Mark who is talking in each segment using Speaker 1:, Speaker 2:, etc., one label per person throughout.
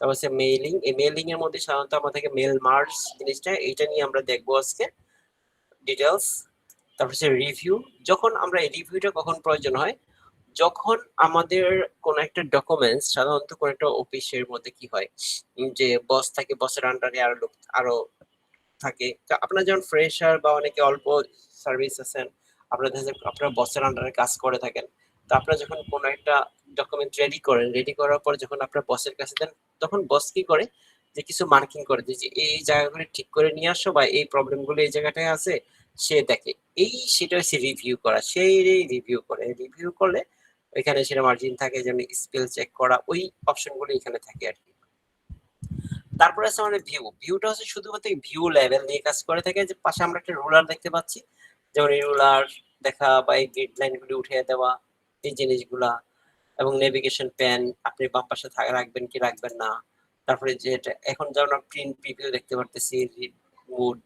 Speaker 1: তারপর হচ্ছে মেইলিং। এই মেইলিং এর মধ্যে সাধারণত আমাদেরকে মেল মার্জ জিনিসটা, এইটা নিয়ে আমরা দেখবো আজকে ডিটেলস। তারপর হচ্ছে রিভিউ। যখন আমরা এই রিভিউটা কখন প্রয়োজন হয়, যখন আমাদের কোন একটা ডকুমেন্টস, সাধারণত কোন একটা অফিসের মধ্যে কি হয় যে বস থাকে, বসের আন্ডারে আরো লোক আরো থাকে। তো আপনারা যখন ফ্রেশার বা অনেকে অল্প সার্ভিস আছেন, আপনারা আপনারা বসের আন্ডারে কাজ করে থাকেন, তো আপনারা যখন কোনো একটা ডকুমেন্ট রেডি করেন, রেডি করার পর যখন আপনার বসের কাছে দেন, তখন বস কি করে যে কিছু মার্কিং করে দিয়ে যে এই জায়গাগুলো ঠিক করে নিয়ে আসো, বা এই প্রবলেমগুলো এই জায়গাটায় আছে সে দেখে। এই সেটা হচ্ছে রিভিউ করা, সেই রিভিউ করে। রিভিউ করলে এখানে সেটা মার্জিন থাকে, যেমন স্পেল চেক করা, ওই অপশনগুলো এখানে থাকে আর কি। তারপরে আছে আমাদের ভিউ। ভিউটা হচ্ছে শুধুমাত্র ভিউ লেভেল নিয়ে কাজ করে থাকে, যে পাশে আমরা একটা রুলার দেখতে পাচ্ছি, যেমন এই রুলার দেখা বা এই গ্রিড লাইনগুলি উঠিয়ে দেওয়া, এই জিনিসগুলা, এবং নেভিগেশন প্যান আপনি বাম পাশে রাখবেন কি রাখবেন না। তারপরে যে এখন যেমন প্রিন্ট প্রিভিউ দেখতে পারতেছি, মুড,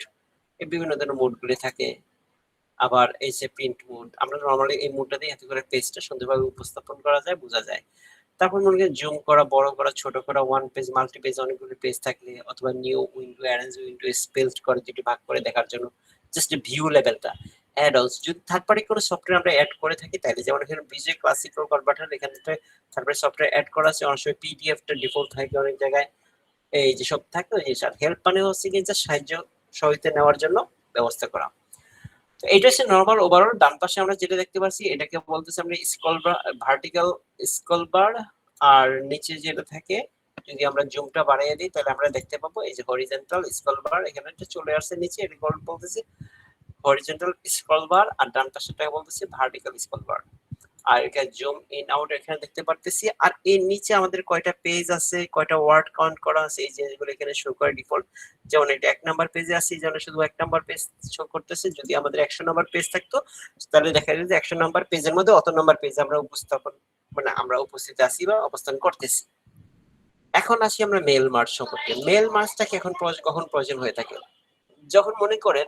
Speaker 1: এই বিভিন্ন ধরনের মুডগুলি থাকে। আবার এই যে প্রিন্ট মুড, আমরা নরমালি এই মুডটা দিয়ে এত করে পেজটা সুন্দরভাবে উপস্থাপন করা যায়, বোঝা যায়। তারপর মনে করেন জুম করা, বড় করা, ছোট করা, ওয়ান পেজ, মাল্টি পেজ, অনেকগুলো পেজ থাকলে, অথবা new window, arrange window, spelled করে দুটি ভাগ করে দেখার জন্য জাস্ট ভিউ লেভেলটা। অ্যাড অলস, যদি থার্ড পার্টি কোনো সফটওয়্যার আমরা অ্যাড করে থাকি তাহলে, যেমন এখানে বিজে ক্লাসিক্যাল কনভার্টার, এখানে থার্ড পার্টি সফটওয়্যার অ্যাড করা আছে, অনেক সময় পিডিএফটা ডিফল্ট থাকে অনেক জায়গায়, এই যে সব থাকে ওই জিনিস। আর হেল্প মানে হচ্ছে কি যে সাহায্য সহায়তা নেওয়ার জন্য ব্যবস্থা করা। তো এটা হচ্ছে নরমাল ওভারঅল। ডান পাশে আমরা যেটা দেখতে পাচ্ছি এটাকে বলতেছি আমরা scroll bar, vertical scroll bar. আর নিচে যেটা থাকে, যদি আমরা জুমটা বাড়িয়ে দিই তাহলে আমরা দেখতে পাবো এই যে হরিজন্টাল স্ক্রল বার, এখানে একটা চলে আসছে নিচে, এটা বলতেছি হরিজন্টাল স্ক্রল বার। আর ডান পাশেরটাকে বলতেছি ভার্টিক্যাল স্ক্রল বার। আর এখানে জুম ইন আউট এখানে দেখতে পারতেছি। আর এর নিচে আমাদের কয়টা পেজ আছে, কয়টা ওয়ার্ড কাউন্ট করা আছে, এই জিনিসগুলো এখানে শো করে ডিফল্ট। যেমন এটা 1 নাম্বার পেজে আছে, এই জন্য শুধু 1 নাম্বার পেজ শো করতেছে। যদি আমাদের 100 নাম্বার পেজ থাকতো তাহলে দেখা যায় যে 100 নাম্বার পেজের মধ্যে অত নাম্বার পেজ আমরা উপস্থাপন, মানে আমরা উপস্থিত আছি বা অবস্থান করতেছি। এখন আসি আমরা মেল মার্জ সম্পর্কে। মেল মার্জটা কখন প্রয়োজন হয়ে থাকে, যখন মনে করেন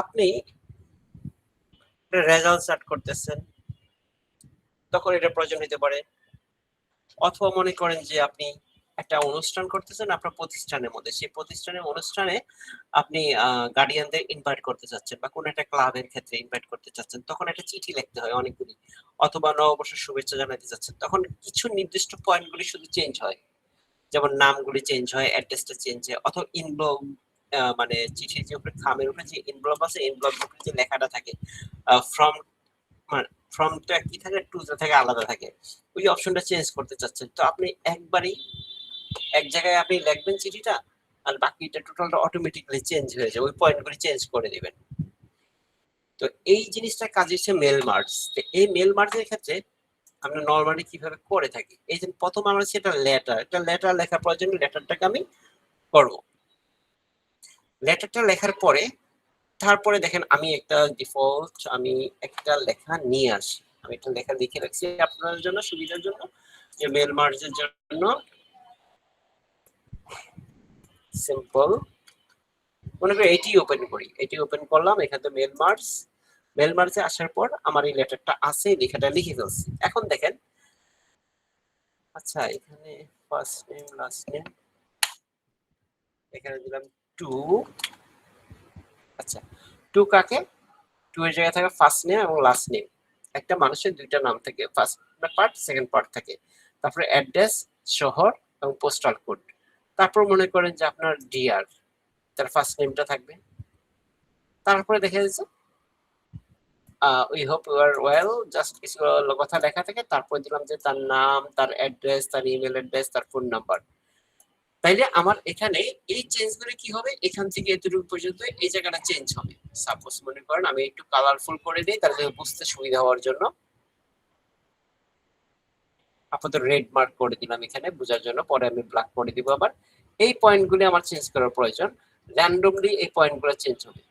Speaker 1: আপনি রেজাল্ট স্টার্ট করতেছেন, তখন এটা প্রয়োজন হতে পারে। অথবা মনে করেন যে আপনি একটা অনুষ্ঠান করতেছেন আপনার প্রতিষ্ঠানের মধ্যে, সেই প্রতিষ্ঠানের অনুষ্ঠানে আপনি গার্ডিয়ানদের ইনভাইট করতে চাচ্ছেন, বা কোনো একটা ক্লাবের ক্ষেত্রে ইনভাইট করতে চাচ্ছেন, তখন একটা চিঠি লিখতে হয় অনেকগুলি। অথবা নববর্ষের শুভেচ্ছা জানাতে চাচ্ছেন, তখন কিছু নির্দিষ্ট পয়েন্টগুলি শুধু চেঞ্জ হয়, যেমন নামগুলি চেঞ্জ হয়, অ্যাড্রেসটা চেঞ্জ হয়, অথবা ইনভলভ, মানে চিঠির যে উপরে খামের উপরে যে ইনভলভ আছে, ইনভলভ যে লেখাটা থাকে ফ্রম, মানে ফ্রমটা কি থাকে, টুটা থেকে আলাদা থাকে, ওই অপশনটা চেঞ্জ করতে চাচ্ছেন, তো আপনি একবারই এক জায়গায় আপনি লিখবেন চিঠিটা, আর বাকিটা টোটালটা অটোমেটিক্যালি চেঞ্জ হয়ে যাবে, ওই পয়েন্টগুলি চেঞ্জ করে দিবেন। তো এই জিনিসটা কাজ হচ্ছে মেল মার্জ। তো এই মেল মার্জের ক্ষেত্রে আমরা নরমালি কিভাবে করে থাকি, এই যে প্রথম আমরা সেটা লেটার, একটা লেটার লেখার প্রয়োজন, লেটারটাকে আমি করব। লেটারটা লেখার পরে তারপরে দেখেন আমি একটা ডিফল্ট, আমি একটা লেখা নিয়ে আসি, আমি একটা লেখা লিখে রাখছি আপনাদের জন্য সুবিধার জন্য, যে মেল মার্জের জন্য সিম্পল। মনে করি এটি ওপেন করি, এটি ওপেন করলাম, এখানে মেল মার্জ। মেল মার্জে আসার পর আমার এই লেটারটা আছে, লেখাটা লিখে ফেলছি। এখন দেখেন, আচ্ছা এখানে ফার্স্ট নেম লাস্ট নেম, এখানে দিলাম টু। আচ্ছা টু কাকে, টু এর জায়গায় থাকে ফার্স্ট নেম এবং লাস্ট নেম। একটা মানুষের দুইটা নাম থাকে, ফার্স্ট পার্ট সেকেন্ড পার্ট থাকে। তারপরে অ্যাড্রেস, শহর এবং পোস্টাল কোড। তারপর মনে করেন যে আপনার ডিআর, তার ফার্স্ট নেমটা থাকবে। তারপরে দেখা যাচ্ছে we hope you are well, জাস্ট কিছু কথা লেখা থাকে। তারপর দিলাম যে তার নাম, তার অ্যাড্রেস, তার ইমেল অ্যাড্রেস, তার ফোন নাম্বার। তাইলে আমার এখানে এই চেঞ্জগুলো কি হবে, এখান থেকে এতটুকু পর্যন্ত এই জায়গাটা চেঞ্জ হবে। সাপোজ মনে করেন আমি একটু কালারফুল করে দিই তাহলে বুঝতে সুবিধা হওয়ার জন্য, আপাতত রেড মার্ক করে দিলাম এখানে বোঝার জন্য, পরে আমি ব্ল্যাক করে দিব। আবার এই পয়েন্টগুলি আমার চেঞ্জ করার প্রয়োজন, র্যান্ডমলি এই পয়েন্টগুলো চেঞ্জ হবে।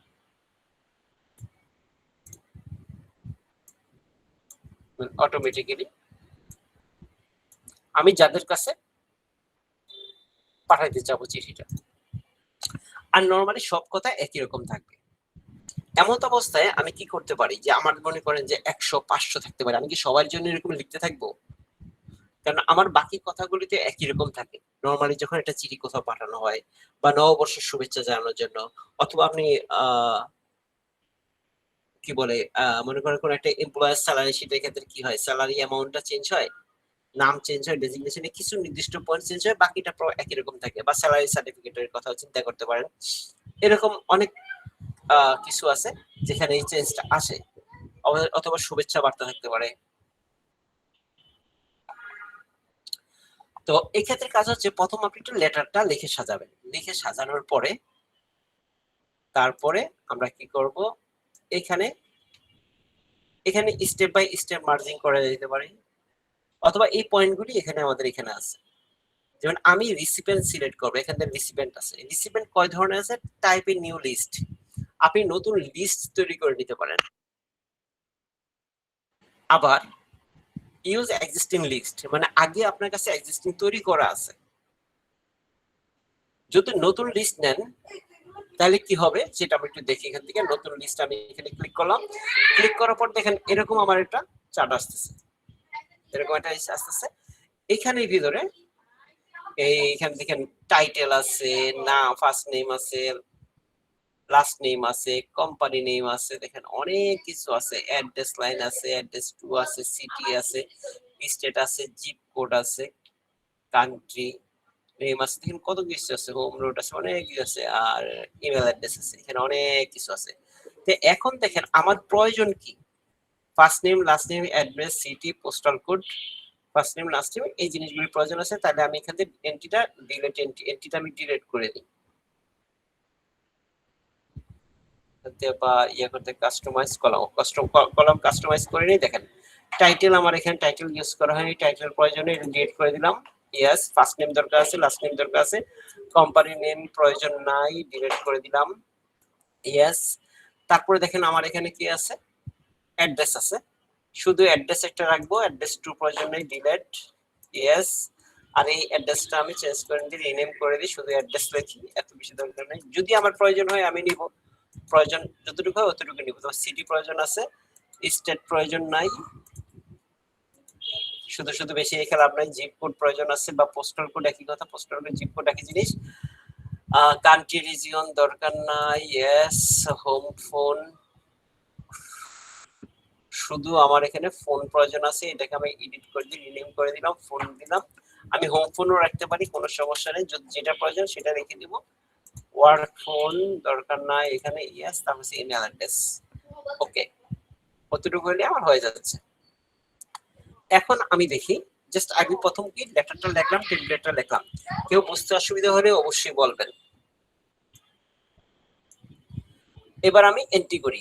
Speaker 1: অটোমেটিক্যালি আমি যাদের কাছে পাঠাইতে চাবো চিঠিটা। আর নরমালি সব কথা একই রকম থাকবে। এমন অবস্থায় আমি কি করতে পারি, যে আমার মনে করেন যে 100 500 থাকতে পারে, আমি কি সবার জন্য এরকম লিখতে থাকবো? কারণ আমার বাকি কথাগুলিতে একই রকম থাকে। নরমালি যখন একটা চিঠি কোথাও পাঠানো হয় বা নববর্ষের শুভেচ্ছা জানানোর জন্য, অথবা আপনি কি বলে মনে করেন কোন একটা এমপ্লয়ার স্যালারি শিটের ক্ষেত্রে কি হয়, স্যালারি অ্যামাউন্টটা চেঞ্জ হয়, নাম চেঞ্জ হয়, ডেজিগনেশনে কিছু নির্দিষ্ট পয়েন্ট চেঞ্জ হয়, বাকিটা একই রকম থাকে। বা স্যালারি সার্টিফিকেটের কথা চিন্তা করতে পারেন। এরকম অনেক কিছু আছে যেখানে এই চেঞ্জটা আসে, অথবা শুভেচ্ছা বার্তা থাকতে পারে। তো এই ক্ষেত্রে কাজ হচ্ছে প্রথম আপনি একটু লেটারটা লিখে সাজাবেন, লিখে সাজানোর পরে তারপরে আমরা কি করব, এখানে এখানে স্টেপ বাই স্টেপ মার্জিং করে দিতে পারি, অথবা এই পয়েন্টগুলি এখানে আমাদের এখানে আছে। যেমন আমি রিসিপিয়েন্ট সিলেক্ট করব, এখানে রিসিপিয়েন্ট আছে। রিসিপিয়েন্ট কয় ধরনের আছে, টাইপ এ নিউ লিস্ট, আপনি নতুন লিস্ট তৈরি করে নিতে পারেন। আবার ইউজ এক্সিস্টিং লিস্ট, মানে আগে আপনার কাছে এক্সিস্টিং তৈরি করা আছে। যদি নতুন লিস্ট নেন তাহলে কি হবে সেটা আমি একটু দেখি। এখান থেকে নতুন লিস্ট আমি এখানে ক্লিক করলাম, ক্লিক করার পর দেখেন এরকম আমার একটা চার্ট আসতেছে, এরকম একটা আসতেছে। এখানের ভিতরে এইখানে দেখেন টাইটেল আছে, নাম, ফার্স্ট নেম আছে, লাস্ট নেম আছে, কোম্পানি নেম আছে, দেখেন অনেক কিছু আছে, অ্যাড্রেস লাইন আছে, অ্যাড্রেস টু আছে, সিটি আছে, স্টেট আছে, জিপ কোড আছে, কান্ট্রি নেম আছে, দেখেন কত কিছু আছে, হোম রোড আছে, অনেক কিছু আছে, আর ইমেল অ্যাড্রেস আছে, এখানে অনেক কিছু আছে। তো এখন দেখেন আমার প্রয়োজন কি, first name, last name, address, city, postal code, first name, last name, এই জিনিসগুলোর প্রয়োজন আছে। তাহলে আমি এখান থেকে এন্ট্রিটা ডিলিট, এন্ট্রিটা আমি ডিলিট করে দিই, বা ইয়ে করতে কাস্টমাইজ কলাম কাস্টমাইজ করে নিই। দেখেন টাইটেল আমার এখানে টাইটেল ইউজ করা হয়নি, টাইটেল প্রয়োজনে এটা ডিলিট করে দিলাম। ইয়েস, ফার্স্ট নেম দরকার আছে, লাস্ট নেম দরকার আছে, কোম্পানি নেম প্রয়োজন নাই, ডিলিট করে দিলাম। ইয়েস, তারপরে দেখেন আমার এখানে কি আছে, অ্যাড্রেস আছে, শুধু অ্যাড্রেস একটা রাখবো, অ্যাড্রেস টু প্রয়োজন নেই, ডিলিট। ইয়েস, আর এই অ্যাড্রেসটা আমি চেঞ্জ করে দিই, রিনেম করে দিই, শুধু অ্যাড্রেস লিখি, এত বেশি দরকার নেই। যদি আমার প্রয়োজন হয় আমি নিব, প্রয়োজন যতটুকু হয় অতটুকু নিব। তো সিটি প্রয়োজন আছে, স্টেট প্রয়োজন নাই, শুধু শুধু বেশি রেখে লাভ নাই। জিপ কোড প্রয়োজন আছে, বা পোস্টাল কোড একই কথা, পোস্টাল কোড জিপ কোড একই জিনিস। কান্ট্রি রিজিয়ন দরকার নাই। ইয়েস, হোম ফোন, শুধু আমার এখানে ফোন প্রয়োজন আছে, এটাকে আমি এডিট করে দিই, রিনেম করে দিলাম, ফোন দিলাম। আমি হোম ফোনও রাখতে পারি, কোনো সমস্যা নেই, যেটা প্রয়োজন সেটা রেখে দিব। ওয়ার্ক ফোন দরকার নাই এখানে। ইয়েস, তারপর ইমেল অ্যাড্রেস। ওকে, কতটুকু হলে আমার হয়ে যাচ্ছে। এখন আমি দেখি, জাস্ট আমি প্রথম কি লেটারটা লিখলাম, টেমপ্লেটটা লিখলাম, কেউ বুঝতে অসুবিধা হলে অবশ্যই বলবেন। এবার আমি এন্ট্রি করি,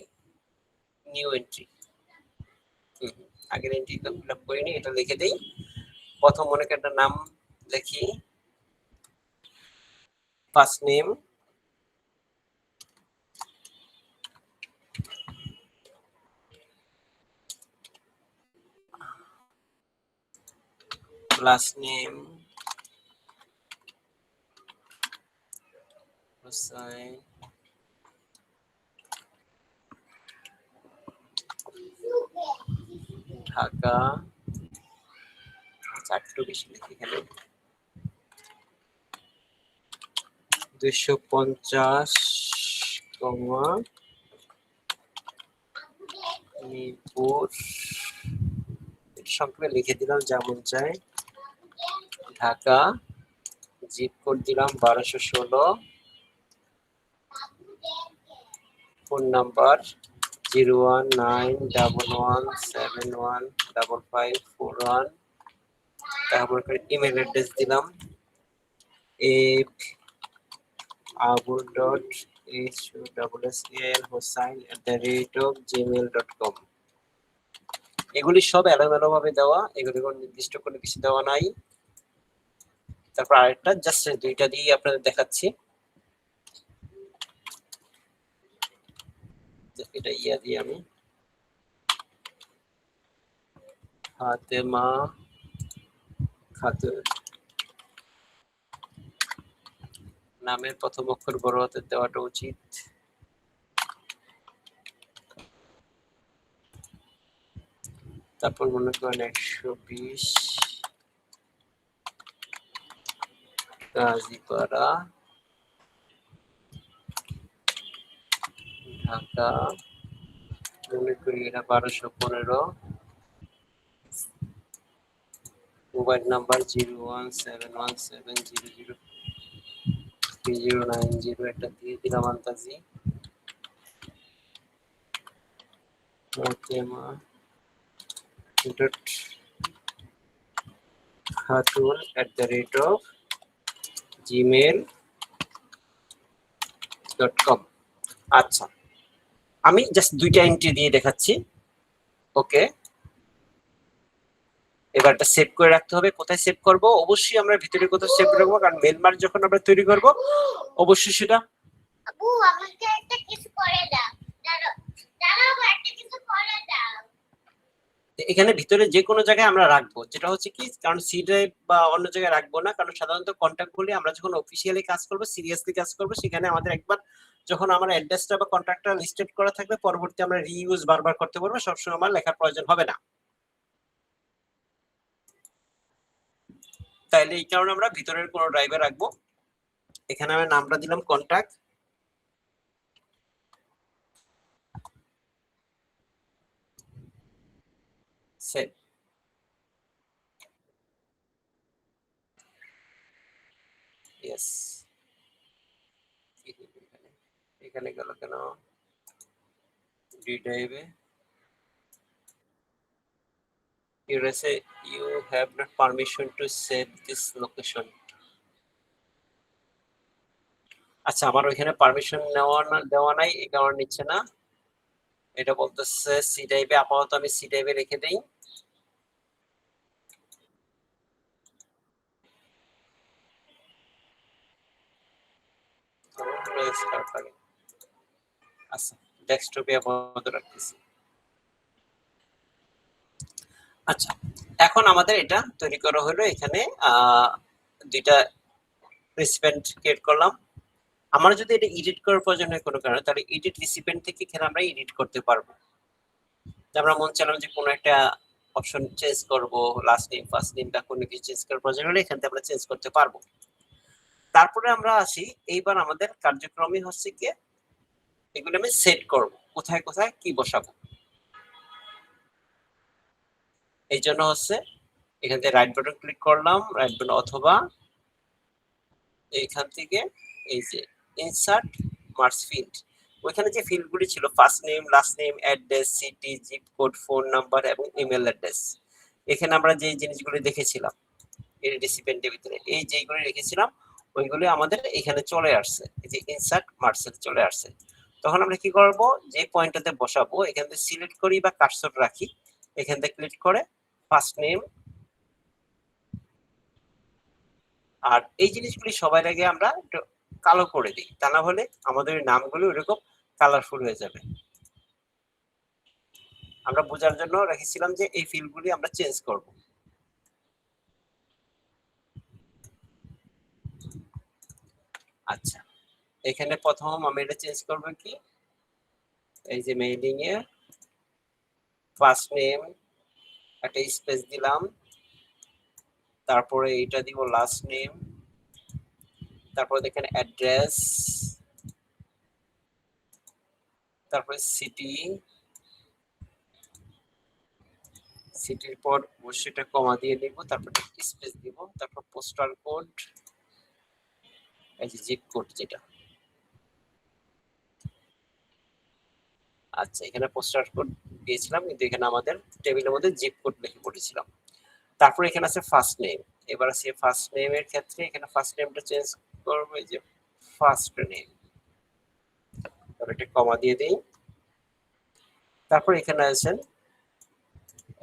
Speaker 1: নিউ এন্ট্রি, আগের এন্ট্রি তো ফিল আপ করিনি, এটা লিখে দেই। প্রথম মনে করেন একটা নাম লিখি, first name, last name, Hossain, Dhaka, একটু বেশি লিখি এখানে, 250, মিরপুর, সংক্ষেপে লিখে দিলাম যেমন চাই, ঢাকা, জিপ কোড দিলাম 1216, ফোন নাম্বার 01911715541, তারপর ইমেল অ্যাড্রেস দিলাম abul.hosain@gmail.com। এগুলি সব এলোমেলো ভাবে দেওয়া, এগুলি কোনো নির্দিষ্ট কোনো কিছু দেওয়া নাই। তারপর আরেকটা জাস্ট দুইটা দিয়ে আপনাদের দেখাচ্ছি, এটা ইয়া দিয়ে আমি ফাতেমা খাতুন, নামের প্রথম অক্ষর বড় হাতে দেওয়াটা উচিত। তারপর মনে করেন 120, গাজীপাড়া, ঢাকা, মনে করি এটা 1215, মোবাইল নাম্বার 01717003090, একটা দিয়ে দিলাম আন্তাজি। মোতেমা ডট খাতুন @gmail.com। আচ্ছা, আমি জাস্ট দুইটা এন্ট্রি দিয়ে দেখাচ্ছি। ওকে, এবারটা সেভ করে রাখতে হবে। কোথায় সেভ করব? অবশ্যই আমরা ভিতরে কোথাও সেভ রাখবো, কারণ মেল মার্ক যখন আমরা তৈরি করব অবশ্যই সেটা। আপু আমাকে একটা কিছু করে দাও, দাঁড়াও একটা কিছু করে দাও। এখানে ভিতরে যে কোনো জায়গায় আমরা রাখবো, যেটা হচ্ছে কি, কারণ সি ড্রাইভ বা অন্য জায়গায় রাখবো না, কারণ সাধারণত কন্ট্যাক্ট বলে আমরা যখন অফিসিয়ালি কাজ করব, সিরিয়াসলি কাজ করব, সেখানে আমাদের একবার যখন আমার অ্যাড্রেসটা বা কন্ট্যাক্টটা লিস্টেড করা থাকবে, পরবর্তী আমরা রিইউজ বারবার করতে পারবো, সবসময় আমার লেখার প্রয়োজন হবে না। তাইলে এই কারণে আমরা ভিতরের কোনো ড্রাইভে রাখবো। এখানে আমি নামটা দিলাম কন্ট্যাক্ট, সেভ। ইয়েস, এখানে গেল কেন? ডি ড্রাইভে you have not permission to save this location। আচ্ছা, আমার ওইখানে পারমিশন দেওয়া নাই, এই কারণে নিচ্ছে না। এটা বলতেছে সি ড্রাইভে, আপাতত আমি সি ড্রাইভে রেখে দেই। আচ্ছা, ডেস্কটপে আপাতত রাখতেছি। আচ্ছা, এখন আমাদের এটা তৈরি করা হলো। এখানে দুইটা রিসিপিয়েন্ট ক্রিয়েট করলাম। আমার যদি এটা এডিট করার প্রয়োজন হয় কোনো কারণে, তাহলে এডিট রিসিপিয়েন্ট থেকে এখানে আমরা এডিট করতে পারবো। আমরা মন চাইলাম যে কোনো একটা অপশন চেঞ্জ করব, লাস্ট নেম ফার্স্ট নেম বা কোনো কিছু চেঞ্জ করার প্রয়োজন হলে এখান থেকে আমরা চেঞ্জ করতে পারবো। তারপরে আমরা আসি, এইবার আমাদের কার্যক্রমই হচ্ছে কি, এগুলো আমি সেট করব, কোথায় কোথায় কি বসাবো। এই জন্য হচ্ছে এখান থেকে রাইট বাটন ক্লিক করলাম, রাইট বাটন, অথবা এইখান থেকে এই যে ইনসার্ট মার্জ ফিল্ড, ওইখানে যে ফিল্ডগুলি ছিল first name, last name, address, city, zip code, phone number এবং ইমেল অ্যাড্রেস, এখানে আমরা যে জিনিসগুলি দেখেছিলাম এই রিসিপিয়েন্টের ভিতরে, এই যেগুলি রেখেছিলাম ওইগুলি আমাদের এখানে চলে আসছে, এই যে ইনসার্ট মার্জে চলে আসছে। তখন আমরা কি করব, যে পয়েন্টটাতে বসাবো এখান থেকে সিলেক্ট করি বা কার্সর রাখি, এখান থেকে ক্লিক করে ফার্স্ট নেম। আর এই জিনিসগুলি সবার আগে আমরা একটু কালো করে দিই, তা না হলে আমাদের নামগুলো এরকম কালারফুল হয়ে যাবে। আমরা বোঝার জন্য রেখেছিলাম যে এই ফিল্ডগুলি আমরা চেঞ্জ করব। আচ্ছা, এখানে প্রথম আমি এটা চেঞ্জ করব কি, এই যে মেইলিং এ ফার্স্ট নেম একটা স্পেস দিলাম, তারপরে এটা দিব লাস্ট নেম, তারপরে দেখেন অ্যাড্রেস, তারপরে সিটি, সিটির পর সেটা কমা দিয়ে দিব, তারপর স্পেস দিব, তারপর পোস্টাল কোড, এই যে জিপ কোড যেটা। আচ্ছা, এখানে পোস্টাল কোড দিয়েছিলাম, কিন্তু এখানে আমাদের টেবিলের মধ্যে জিপ কোড লিখে পড়েছিলাম। তারপর এখানে আছে ফার্স্ট নেম, এবার আছে ফার্স্ট নেমের ক্ষেত্রে এখানে ফার্স্ট নেমটা চেঞ্জ করব, এই যে ফার্স্ট নেম, তারপর একটা কমা দিয়ে দেই। তারপর এখানে আছেন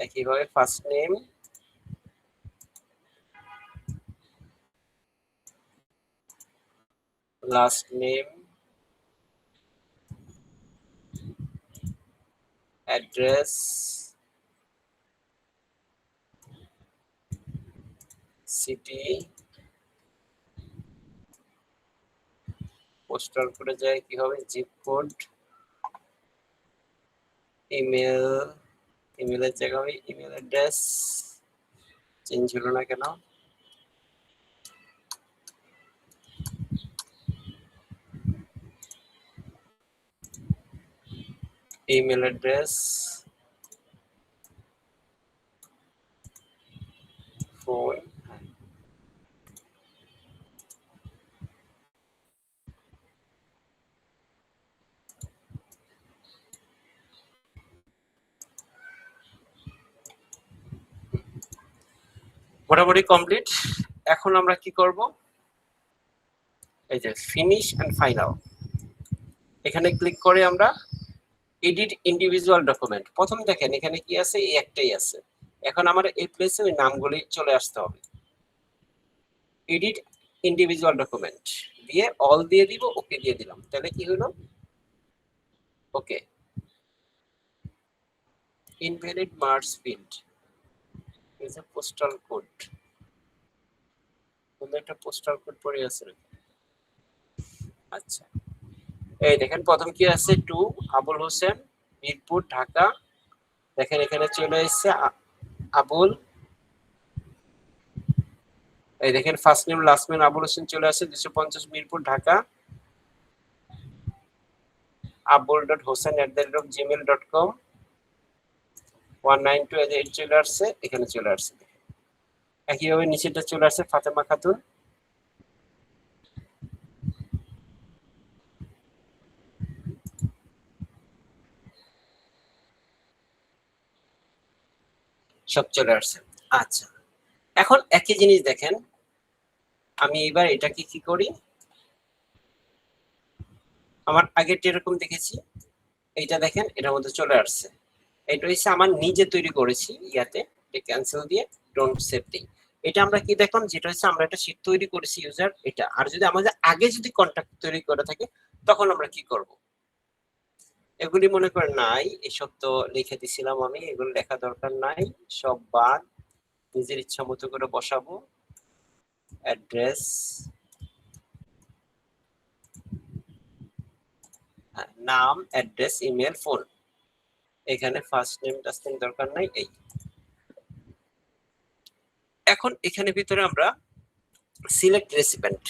Speaker 1: একইভাবে first name, last name, address, city, postal কোডে যায় কি হবে, জিপ কোড, ইমেল, ইমেলের জায়গায় হবে ইমেল অ্যাড্রেস, চেঞ্জ হলো না কেন, ইমেল অ্যাড্রেস, ফোন, মোটামুটি কমপ্লিট। এখন আমরা কি করব, এই যে ফিনিশ এন্ড ফাইনাল, এখানে ক্লিক করে আমরা এডিট ইন্ডিভিজুয়াল ডকুমেন্ট, প্রথম দেখেন এখানে কি আছে, এই একটাই আছে। এখন আমার এই প্লেসে ওই নামগুলি চলে আসতে হবে। এডিট ইন্ডিভিজুয়াল ডকুমেন্ট দিয়ে অল দিয়ে দিব, ওকে দিয়ে দিলাম, তাহলে কি হলো, okay. Invalid marks field is a postal code, কোন একটা পোস্টাল কোড পড়ে আছে। আচ্ছা, এই দেখেন প্রথম কি আছে, টু আবুল হোসেন, মিরপুর, ঢাকা। দেখেন এখানে চলে এসেছে আবুল, এই দেখেন first name last name Abul Hossain চলে আসে, 250 মিরপুর, ঢাকা। abul.hosen@gmail.com 192 চলে আসছে, এখানে চলে আসছে। একইভাবে নিচেটা চলে আসছে ফাতেমা খাতুন, সব চলে আসছে। আচ্ছা, এখন একই জিনিস দেখেন, আমি এবার এটাকে কি করি, আমার আগেরটা এরকম দেখেছি, এইটা দেখেন এটার মধ্যে চলে আসছে। এটা হচ্ছে আমার নিজে তৈরি করেছি, ইয়াতে ক্যান্সেল দিয়ে ডোন্ট সেভ দিই। এটা আমরা কি দেখলাম, যেটা হচ্ছে আমরা একটা শীট তৈরি করেছি ইউজার এটা, আর যদি আমাদের আগে যদি কন্ট্যাক্ট তৈরি করে থাকে তখন আমরা কি করব, এগুলি মনে করেন নাই, এসব তো লিখে দিছিলাম আমি, এগুলো লেখা দরকার নাই, সব বাদ, নিজের ইচ্ছা মতো করে বসাবো। অ্যাড্রেস, নাম, অ্যাড্রেস, ইমেল, ফোন, এখানে ফার্স্ট নেম লাস্ট নেম দরকার নাই। এই এখন এখানে ভিতরে আমরা সিলেক্ট রেসিপেন্ট,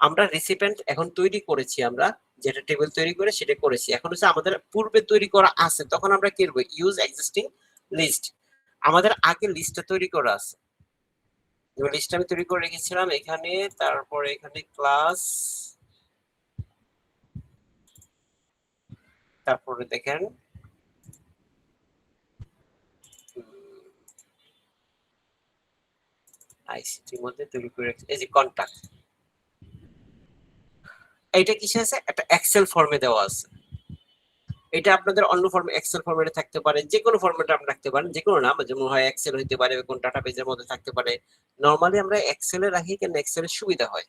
Speaker 1: আমরা রেসিপেন্ট এখন তৈরি করেছি, আমরা যেটা টেবিল তৈরি করে সেটা করেছি। এখন হচ্ছে আমাদের পূর্বে তৈরি করা আছে, তখন আমরা কি করব, ইউজ এক্সিস্টিং লিস্ট, আমাদের আগে লিস্টটা তৈরি করা আছে, লিস্ট আমি তৈরি করে রেখেছিলাম এখানে। তারপরে এখানে ক্লাস, তারপরে দেখেন আইসিটির মধ্যে তৈরি করে রেখেছি, এই যে কন্টাক্ট, এইটা কিসে আছে, একটা এক্সেল ফর্মে দেওয়া আছে। এটা আপনাদের অন্য ফর্মে, এক্সেল ফরম্যাটে থাকতে পারে, যে কোনো ফরম্যাটে আপনি রাখতে পারেন, যে কোনো নাম, যেমন হয় এক্সেল হইতে পারে, কোন ডাটাবেজের মধ্যে থাকতে পারে। নরমালি আমরা এক্সেলে রাখি, কেন এক্সেলের সুবিধা হয়,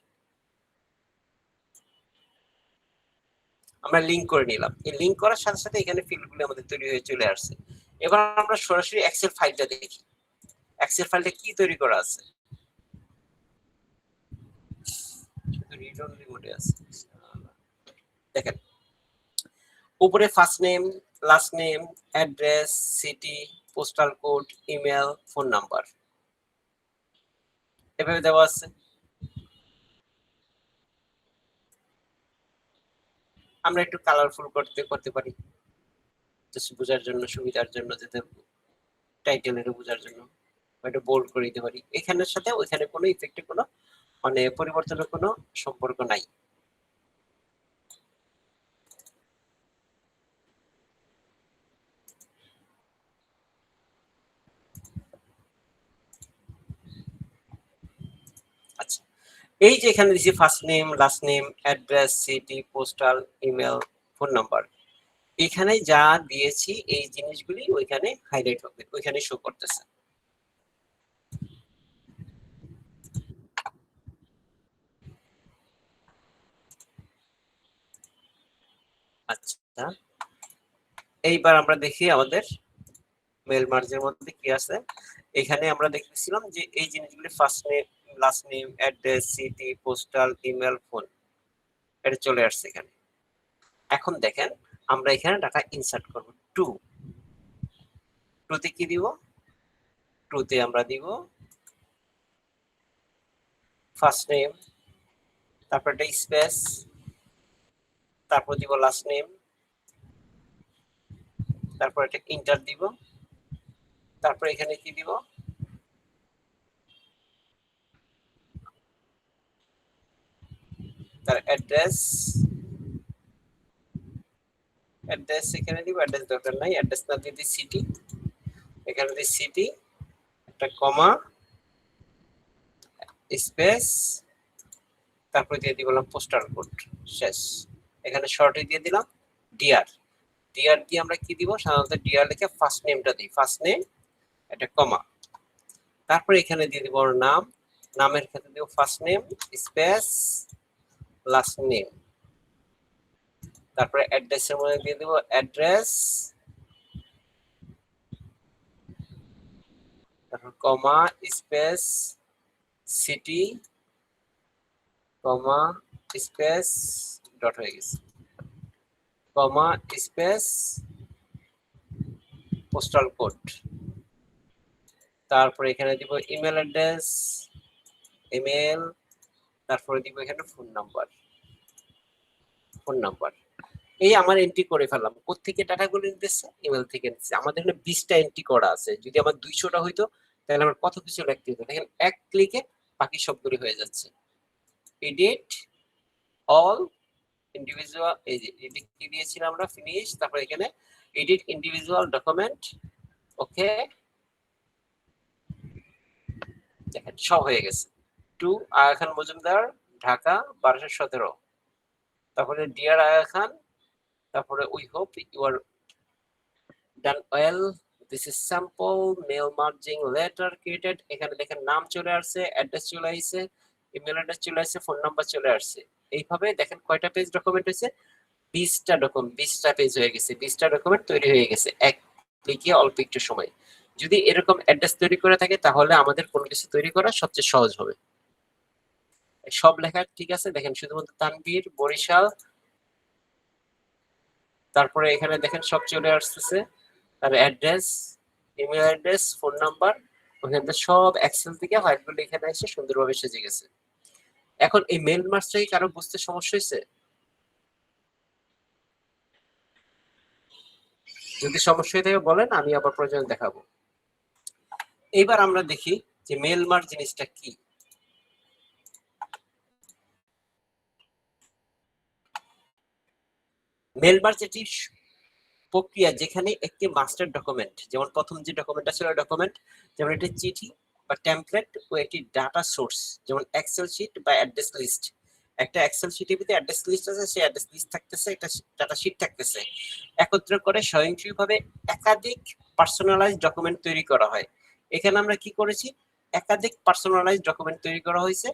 Speaker 1: আমরা লিংক করে নিলাম, এই লিংক করার সাথে সাথে এখানে ফিল্ডগুলো আমাদের তৈরি হয়ে চলে আসছে। এবার আমরা সরাসরি এক্সেল ফাইলটা দেখি, এক্সেল ফাইলটা কি তৈরি করা আছে, শুধু রিড অনলি মোডে আছে। দেখেন উপরে first name, last name, address, city, postal code, email, phone number, এভাবে দেওয়া আছে। আমরা একটু কালারফুল করতে পারি, জাস্ট বোঝার জন্য, সুবিধার জন্য, যাতে টাইটেলের বোঝার জন্য একটু বোল্ড করে দিতে পারি। এখানের সাথে ওইখানে কোনো ইফেক্টে কোনো মানে পরিবর্তনের কোনো সম্পর্ক নাই। আচ্ছা, এই যে এখানে দিছি first name, last name, address, city, postal, email, phone number, এখানে যা দিয়েছি এই জিনিসগুলি ওইখানে হাইলাইট হবে, ওইখানে শো করতেছে। আচ্ছা, এইবার আমরা দেখি আমাদের মেল মার্জের মধ্যে কি আছে। এখানে আমরা দেখতেছিলাম যে এই জিনিসগুলি first name, last name, address, city, postal, email, phone, এটা চলে আসছে এখানে। এখন দেখেন আমরা এখানে ডাটা ইনসার্ট করব, টুতে কি দিব, টুতে আমরা দিব ফার্স্ট নেম, তারপর একটা স্পেস, তারপর দিব লাস্ট নেম, তারপর এটা ইন্টার দিব, তারপর এখানে কি দিব, তার অ্যাড্রেস এখানে দিব, অ্যাড্রেস দরকার নাই, অ্যাড্রেস না দিয়ে দিই সিটি, এখানে দিই সিটি, একটা কমা, স্পেস, তারপর দিয়ে দিলাম পোস্টাল কোড, শেষ। এখানে শর্টে দিয়ে দিলাম ডিআর, ডিআর দিয়ে আমরা কি দিব, সাধারণত ডিআর লিখে ফার্স্ট নেমটা দিই, ফার্স্ট নেম, একটা কমা, তারপর এখানে দিয়ে দিব ওর নাম, নামের ক্ষেত্রে দিব first name space last name, তারপরে অ্যাড্রেসের মধ্যে দিয়ে দিব অ্যাড্রেস, তারপর কমা স্পেস সিটি কমা স্পেস ডট হয়ে গেছে, কমা স্পেস পোস্টাল কোড, তারপরে এখানে দিব ইমেল অ্যাড্রেস, ইমেল, তারপরে দিব এখানে ফোন নাম্বার, এই আমার এন্ট্রি করে ফেললাম। কোত্থেকে ডাটাগুলো নিতেছে, ইমেল থেকে নিতেছে। আমাদের এখানে 20টা এন্ট্রি করা আছে, যদি আমার 200টা হইতো তাহলে আমার কত কিছু লিখতে হতো, দেখেন এক ক্লিকে বাকি সবগুলো হয়ে যাচ্ছে। এডিট অল ইন্ডিভিজুয়াল, এই যে এডিট কি দিয়েছিলাম আমরা, ফিনিশ, তারপর এখানে এডিট ইন্ডিভিজুয়াল ডকুমেন্ট, ওকে, দেখেন সব হয়ে গেছে। টু আয়া খান মজুমদার, ঢাকা 1217, তারপরে ডিয়ার আয়া খান, তারপরে we hope you are done well, this is sample mail merging letter created, এখানে দেখেন নাম চলে আসছে, অ্যাড্রেস চলে আসছে, ইমেল অ্যাড্রেস চলে আসছে, ফোন নাম্বার চলে আসছে। এইভাবে দেখেন কয়টা পেজ ডকুমেন্ট হয়েছে, 20টা ডকুমেন্ট, 20টা পেজ হয়ে গেছে, 20টা ডকুমেন্ট তৈরি হয়ে গেছে এক ক্লিকে অল্প একটু সময়। যদি এরকম অ্যাড্রেস তৈরি করে থাকে তাহলে আমাদের কোনো কিছু তৈরি করা সবচেয়ে সহজ হবে। সব লেখা ঠিক আছে, দেখেন শুধুমাত্র তানভীর বরিশাল, তারপরে এখানে দেখেন সব চলে আসতেছে, তার address, email address, phone number, ওখানে সব এক্সেল থেকে ফাইলগুলো এখানে এসে সুন্দরভাবে সেজে গেছে। এখন এই মেল মার্জটা কি কারো বুঝতে সমস্যা হয়েছে? যদি সমস্যা হয়ে থাকে বলেন, আমি আবার প্রয়োজন দেখাবো। এইবার আমরা দেখি যে মেল মার্জ জিনিসটা কি। মেল মার্জ এটি প্রক্রিয়া যেখানে একটি মাস্টার ডকুমেন্ট, যেমন প্রথম যে ডকুমেন্টটা ছিল ডকুমেন্ট, যেমন একটি চিঠি বা টেমপ্লেট ও একটি ডাটা সোর্স, যেমন এক্সেল শিট বা অ্যাড্রেস লিস্ট। একটা এক্সেল শিটের ভিতরে অ্যাড্রেস লিস্ট আছে, সেই অ্যাড্রেস লিস্ট থাকতেছে, একটা ডাটা শিট থাকতেছে, একত্র করে স্বয়ংক্রিয়ভাবে একাধিক পার্সোনালাইজ ডকুমেন্ট তৈরি করা হয়। এখানে আমরা কি করেছি, একাধিক পার্সোনালাইজ ডকুমেন্ট তৈরি করা হয়েছে।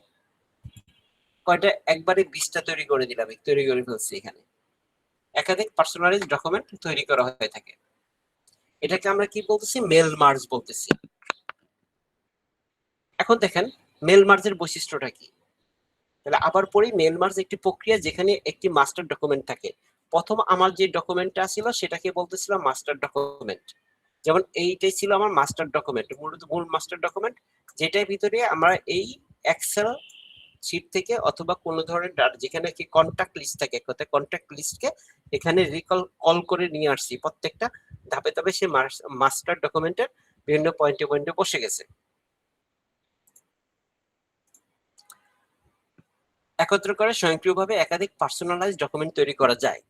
Speaker 1: কয়টা, একবারে 20টা তৈরি করে দিলাম, তৈরি করে ফেলছি। এখানে একাধিক পার্সোনালাইজ ডকুমেন্ট তৈরি করা হয়ে থাকে, এটাকে আমরা কি বলতেছি, মেল মার্জ বলতেছি। এখন দেখেন মেল মার্জের বৈশিষ্ট্যটা কি, তাহলে আবার পড়ি। মেল মার্জ একটি প্রক্রিয়া যেখানে একটি মাস্টার ডকুমেন্ট থাকে। প্রথম আমার যে ডকুমেন্টটা ছিল সেটাকে বলতেছিলাম মাস্টার ডকুমেন্ট, যেমন এইটাই ছিল আমার মাস্টার ডকুমেন্ট, মূল মাস্টার ডকুমেন্ট, যেটার ভিতরে আমরা এই এক্সেল শিট থেকে অথবা কোনো ধরনের যেখানে কি কন্ট্যাক্ট লিস্ট থাকে, কন্ট্যাক্ট লিস্টকে এখানে কল করে নিয়ে আসছি, প্রত্যেকটা ধাপে ধাপে সে মাস্টার ডকুমেন্টের বিভিন্ন পয়েন্টে পয়েন্টে বসে গেছে। একত্র করে স্বয়ংক্রিয়ভাবে একাধিক পার্সোনালাইজ ডকুমেন্ট তৈরি করা যায়।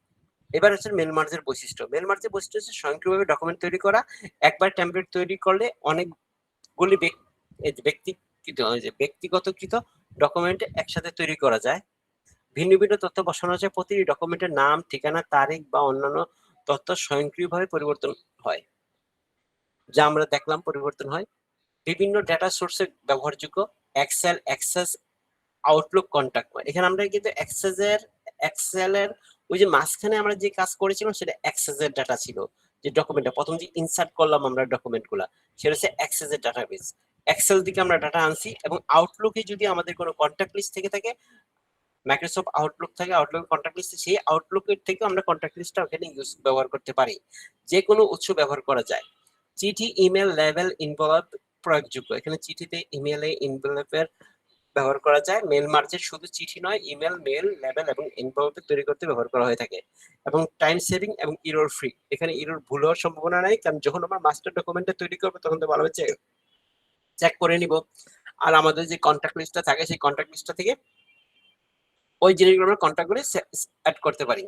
Speaker 1: এবার হচ্ছে মেল মার্জের বৈশিষ্ট্য। মেল মার্জের বৈশিষ্ট্য হচ্ছে স্বয়ংক্রিয়ভাবে ডকুমেন্ট তৈরি করা। একবার টেমপ্লেট তৈরি করলে অনেকগুলি ব্যক্তিগতকৃত ডকুমেন্ট একসাথে তৈরি করা যায়। ভিন্ন ভিন্ন তথ্য বসানো যায়, প্রতিটি ডকুমেন্টের নাম, ঠিকানা, তারিখ বা অন্যান্য তথ্য স্বয়ংক্রিয়ভাবে পরিবর্তন হয়, যা আমরা দেখলাম পরিবর্তন হয়। বিভিন্ন ডেটা সোর্সে ব্যবহারযোগ্য, এক্সেল, অ্যাক্সেস, আউটলুক, কন্টাক্ট। এখানে আমরা কিন্তু এক্সেলের ওই যে মাঝখানে আমরা যে কাজ করেছিলাম সেটা অ্যাক্সেসের ডাটা ছিল, যে ডকুমেন্টটা প্রথম যে ইনসার্ট করলাম আমরা ডকুমেন্টগুলা, সেটা হচ্ছে অ্যাক্সেসের ডাটাবেস। এক্সেল থেকে আমরা ডাটা আনছি, এবং আউটলুকে যদি আমাদের কোনো কন্টাক্ট লিস্ট থেকে থাকে, মাইক্রোসফট আউটলুক থাকে, আউটলুক কন্টাক্ট লিস্ট, সেই আউটলুকের থেকে আমরা কন্টাক্ট লিস্টটা ওখানে ব্যবহার করতে পারি, যে কোনো উৎস ব্যবহার করা যায়। চিঠি, ইমেল, লেবেল, ইনভলভ প্রয়োগযোগ্য। এখানে চিঠিতে, ইমেলে, ইনভলভের ব্যবহার করা যায়। মেল মার্জের শুধু চিঠি নয়, ইমেল, মেল, লেবেল এবং এনভেলপ তৈরি করতে ব্যবহার করা হয়ে থাকে এবং টাইম সেভিং এবং এরর ফ্রি। এখানে এরর ভুল হওয়ার সম্ভাবনা নাই, কারণ যখন আমরা মাস্টার ডকুমেন্টটা তৈরি করবো তখন তো ভালোভাবে চেক করে নিব। আর আমাদের যে কন্ট্যাক্ট লিস্টটা থাকে সেই কন্ট্যাক্ট লিস্টটা থেকে ওই জিনিসগুলো আমরা কন্ট্যাক্ট করে অ্যাড করতে পারি।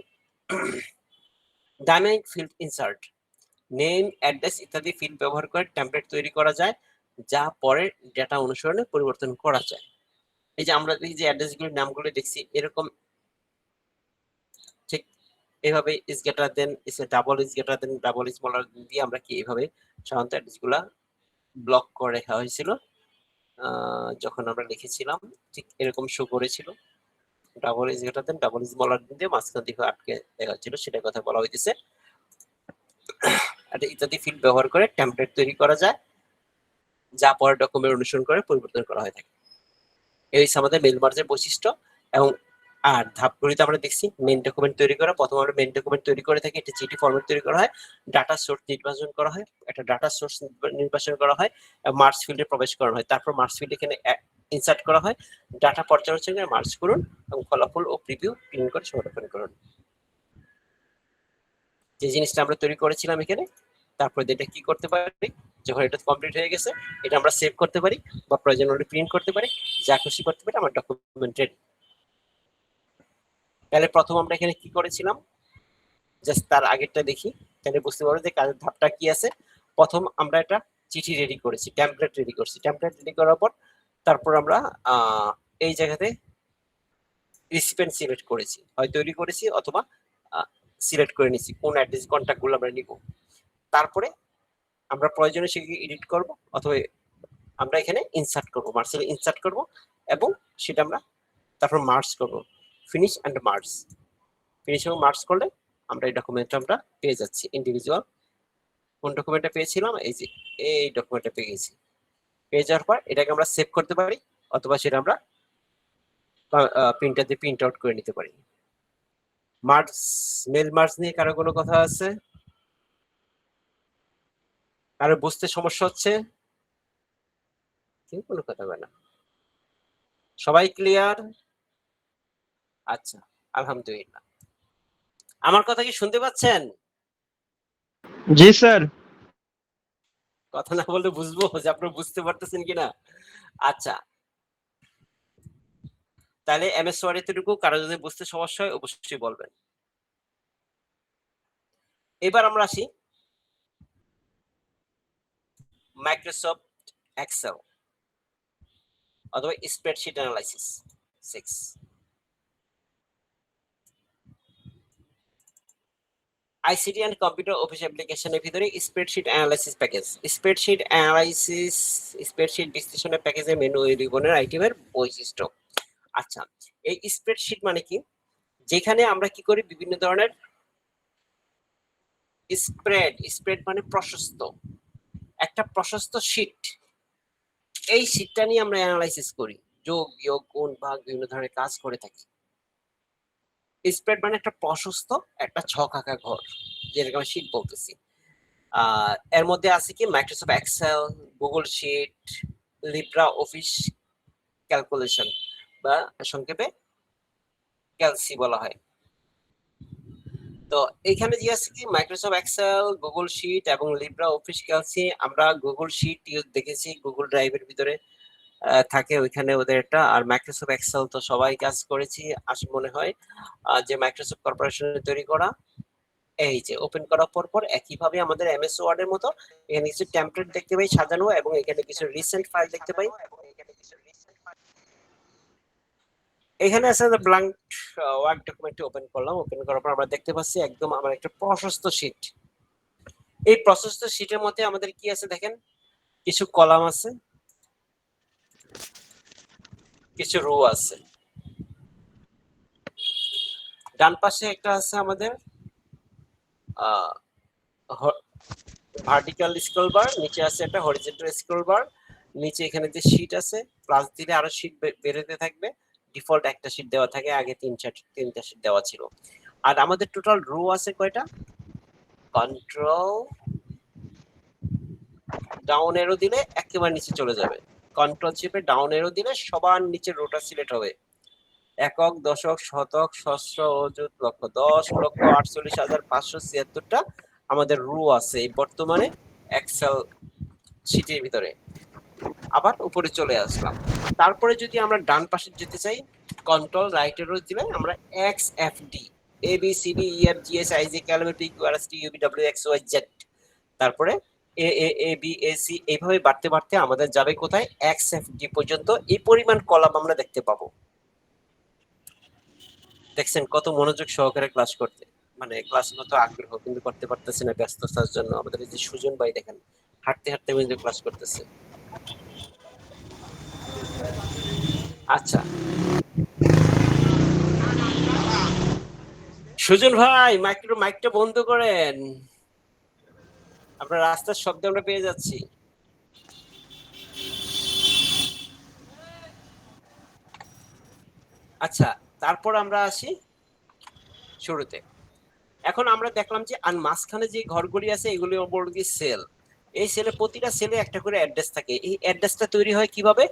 Speaker 1: Dynamic field insert, name, address ইত্যাদি ফিল্ড ব্যবহার করে টেমপ্লেট তৈরি করা যায়, যা পরে ডেটা অনুসরণে পরিবর্তন করা যায়। এই যে আমরা এই যে অ্যাড্রেসগুলোর নামগুলো দেখছি, এরকম ঠিক এইভাবে is greater than, is double, is greater than double, is smaller দিয়ে আমরা কি এইভাবে সাধারণত অ্যাড্রেসগুলা ব্লক করে রাখা হয়েছিল। যখন আমরা লিখেছিলাম ঠিক এরকম শো করেছিল, double is greater than double, is smaller দিয়ে মাঝখান থেকে আটকে দেখা হচ্ছিল, সেটার কথা বলা হইতেছে। ইত্যাদি ফিল্ড ব্যবহার করে টেমপ্লেট তৈরি করা যায়, যা পরে ডকুমেন্ট অনুসরণ করে পরিবর্তন করা হয়ে থাকে। এই হচ্ছে আমাদের মেল মার্জের বৈশিষ্ট্য। এবং আর ধাপগুলিতে আমরা দেখছি মেন ডকুমেন্ট তৈরি করা। প্রথমে আমরা মেন ডকুমেন্ট তৈরি করে থাকি, একটা জিটি ফরম্যাট তৈরি করা হয়, ডাটা সোর্স নির্বাচন করা হয়, একটা ডাটা সোর্স নির্বাচন করা হয়, মার্জ ফিল্ডে প্রবেশ করা হয়, তারপর মার্জ ফিল্ড এখানে ইনসার্ট করা হয়, ডাটা পর্যালোচনা করে মার্জ করুন এবং ফলাফল ও প্রিভিউ প্রিন্ট করে সংরক্ষণ করুন। যে জিনিসটা আমরা তৈরি করেছিলাম এখানে, তারপর এটা কি করতে পারি, যখন এটা কমপ্লিট হয়ে গেছে এটা আমরা সেভ করতে পারি বা প্রয়োজন হলে প্রিন্ট করতে পারি, যা খুশি করতে পারি, আমার ডকুমেন্ট রেডি। তাহলে প্রথম আমরা এখানে কি করেছিলাম, জাস্ট তার আগেরটা দেখি, তাহলে বুঝতে পারবো যে কাজের ধাপটা কি আছে। প্রথম আমরা একটা চিঠি রেডি করেছি, টেমপ্লেট রেডি করছি। টেমপ্লেট রেডি করার পর তারপর আমরা এই জায়গাতে রিসিপিয়েন্ট সিলেক্ট করেছি, হয় তৈরি করেছি অথবা সিলেক্ট করে নিছি কোন অ্যাড্রেস কন্ট্যাক্টগুলো আমরা নিব। তারপরে আমরা প্রয়োজনে সেগুলি এডিট করব অথবা আমরা এখানে ইনসার্ট করব, মার্সেলে ইনসার্ট করব এবং সেটা আমরা তারপর মার্জ করব, ফিনিশ অ্যান্ড মার্জ। ফিনিশ এবং মার্জ করলে আমরা এই ডকুমেন্টটা আমরা পেয়ে যাচ্ছি ইন্ডিভিজুয়াল। কোন ডকুমেন্টটা পেয়েছিলাম, এই যে এই ডকুমেন্টটা পেয়ে গেছি। পেয়ে যাওয়ার পর এটাকে আমরা সেভ করতে পারি অথবা সেটা আমরা প্রিন্টার দিয়ে প্রিন্ট আউট করে নিতে পারি। মার্জ, মেল মার্জ নিয়ে কারো কোনো কথা আছে? কারো বুঝতে সমস্যা হচ্ছে? কেউ কোনো কথা বলে না, সবাই ক্লিয়ার? আচ্ছা, আলহামদুলিল্লাহ। আমার কথা কি শুনতে পাচ্ছেন?
Speaker 2: জি স্যার।
Speaker 1: কথা না বললে বুঝবো যে আপনারা বুঝতে পারতেছেন কিনা। আচ্ছা, তাহলে এমএস ওয়ার্ড এতটুকু, কারো যদি বুঝতে সমস্যা হয় অবশ্যই বলবেন। এবার আমরা আসি মাইক্রোসফট এক্সেল অথবা spreadsheet analysis 6। ICT and computer office অ্যাপ্লিকেশনের ভিতরে spreadsheet analysis package. Spreadsheet analysis, spreadsheet বিশ্লেষণের প্যাকেজের মেনু রিবনের আইটেমের বৈশিষ্ট্য। আচ্ছা, এই স্প্রেডশিট মানে কি, যেখানে আমরা কি করি বিভিন্ন ধরনের স্প্রেড মানে প্রশস্ত, একটা প্রশস্ত শীট, এই শীটটা নিয়ে আমরা অ্যানালাইসিস করি, যোগ বিয়োগ গুণ ভাগ বিভিন্ন ধরনের কাজ করে থাকি। স্প্রেড মানে একটা প্রশস্ত একটা ছক আঁকা ঘর, যেরকম শীট বলতেছি। এর মধ্যে আছে কি Microsoft Excel, Google sheet, Libra office calculation বা সংক্ষেপে ক্যালসি বলা হয়। তো এখানে যে আছে কি মাইক্রোসফট এক্সেল, গুগল শিট এবং লিব্রা অফিস ক্যালসি। আমরা গুগল শিট দেখেছি গুগল ড্রাইভের ভিতরে থাকে, ওইখানে ওদের একটা। আর মাইক্রোসফট এক্সেল তো সবাই কাজ করেছি মনে হয়, যে মাইক্রোসফট কর্পোরেশনের তৈরি করা। এই যে ওপেন করার পর একইভাবে আমাদের এমএস ওয়ার্ড এর মতো এখানে কিছু টেমপ্লেট দেখতে পাই সাজানো এবং এখানে কিছু রিসেন্ট ফাইল দেখতে পাই। এখানে আছে ব্ল্যাঙ্ক ওয়ার্ড ডকুমেন্ট ওপেন করলাম, ওপেন করার পর আমরা দেখতে পাচ্ছি একদম আমার একটা প্রশস্ত শীট। এই প্রশস্ত শীটের মধ্যে আমাদের কি আছে দেখেন, কিছু কলাম আছে, কিছু রো আছে। ডান পাশে একটা আছে আমাদের ভার্টিক্যাল স্ক্রল বার, নিচে আছে একটা হরিজন্টাল স্ক্রল বার। নিচে এখানে যে শীট আছে, প্লাস দিলে আরো শীট বেরোতে থাকবে। ডিফল্ট একটা শীট দেওয়া থাকে, আগে তিনটা শীট দেওয়া ছিল। আর আমাদের টোটাল রো আছে কয়টা, কন্ট্রোল ডাউন এরো দিলে একেবারে নিচে চলে যাবে, কন্ট্রোল চিপে ডাউন এরো দিলে সবার নিচে রোটা সিলেক্ট হবে। একক, দশক, শতক, সহস্র, অযুত, লক্ষ, 10,48,576টা আমাদের রো আছে এই বর্তমানে এক্সেল শিটের ভিতরে। আবার উপরে চলে আসলাম। তারপরে যদি আমরা ডান পাশে যেতে চাই, কন্ট্রোল রাইট এরো দিলে আমরা X F D A B C D E F G S I J K L M N P Q R S T U V W X Y Z, তারপরে A B A C, এইভাবে বাড়তে বাড়তে আমাদের যাবে কোথায়, x F D পর্যন্ত। এই পরিমাণ কলাম আমরা দেখতে পাবো। দেখছেন কত মনোযোগ সহকারে ক্লাস করতে, মানে ক্লাস কত আগ্রহ, কিন্তু করতে পারতেছে না ব্যস্ততার জন্য। আমাদের এই যে সুজন ভাই দেখেন হাঁটতে হাঁটতে কিন্তু ক্লাস করতেছে। আচ্ছা সুজন ভাই মাইকটা বন্ধ করেন, আপনার রাস্তার শব্দ আমরা পেয়ে যাচ্ছি। আচ্ছা, তারপর আমরা আসি শুরুতে। এখন আমরা দেখলাম যে আর মাঝখানে যে ঘরগুলি আছে এগুলি বলবো কি সেল। এই সেলে প্রতিটা সেলে একটা করে অ্যাড্রেস থাকে। এই অ্যাড্রেসটা তৈরি হয় কিভাবে,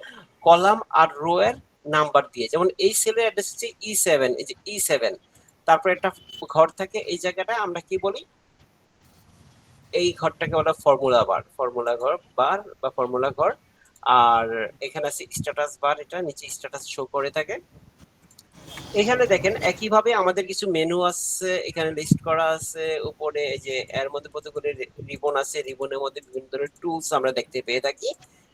Speaker 1: কলাম আর রো এর নাম্বার দিয়ে। যেমন এই সেলের অ্যাড্রেস হচ্ছে E7, এই যে E7, তারপর একটা ঘর থাকে, এই জায়গাটা আমরা কি বলি, এই ঘরটাকে বলা ফর্মুলা বার, ফর্মুলা ঘর বার বা ফর্মুলা ঘর। আর এখানে আছে স্ট্যাটাস বার, এটা নিচে স্ট্যাটাস শো করে থাকে। এখানে দেখেন একইভাবে আমাদের কিছু মেনু আছে, এখানে লিস্ট করা আছে উপরে। এই যে এর মধ্যে কতগুলো রিবন আছে, রিবনের মধ্যে বিভিন্ন ধরনের টুলস আমরা দেখতে পেয়ে থাকি।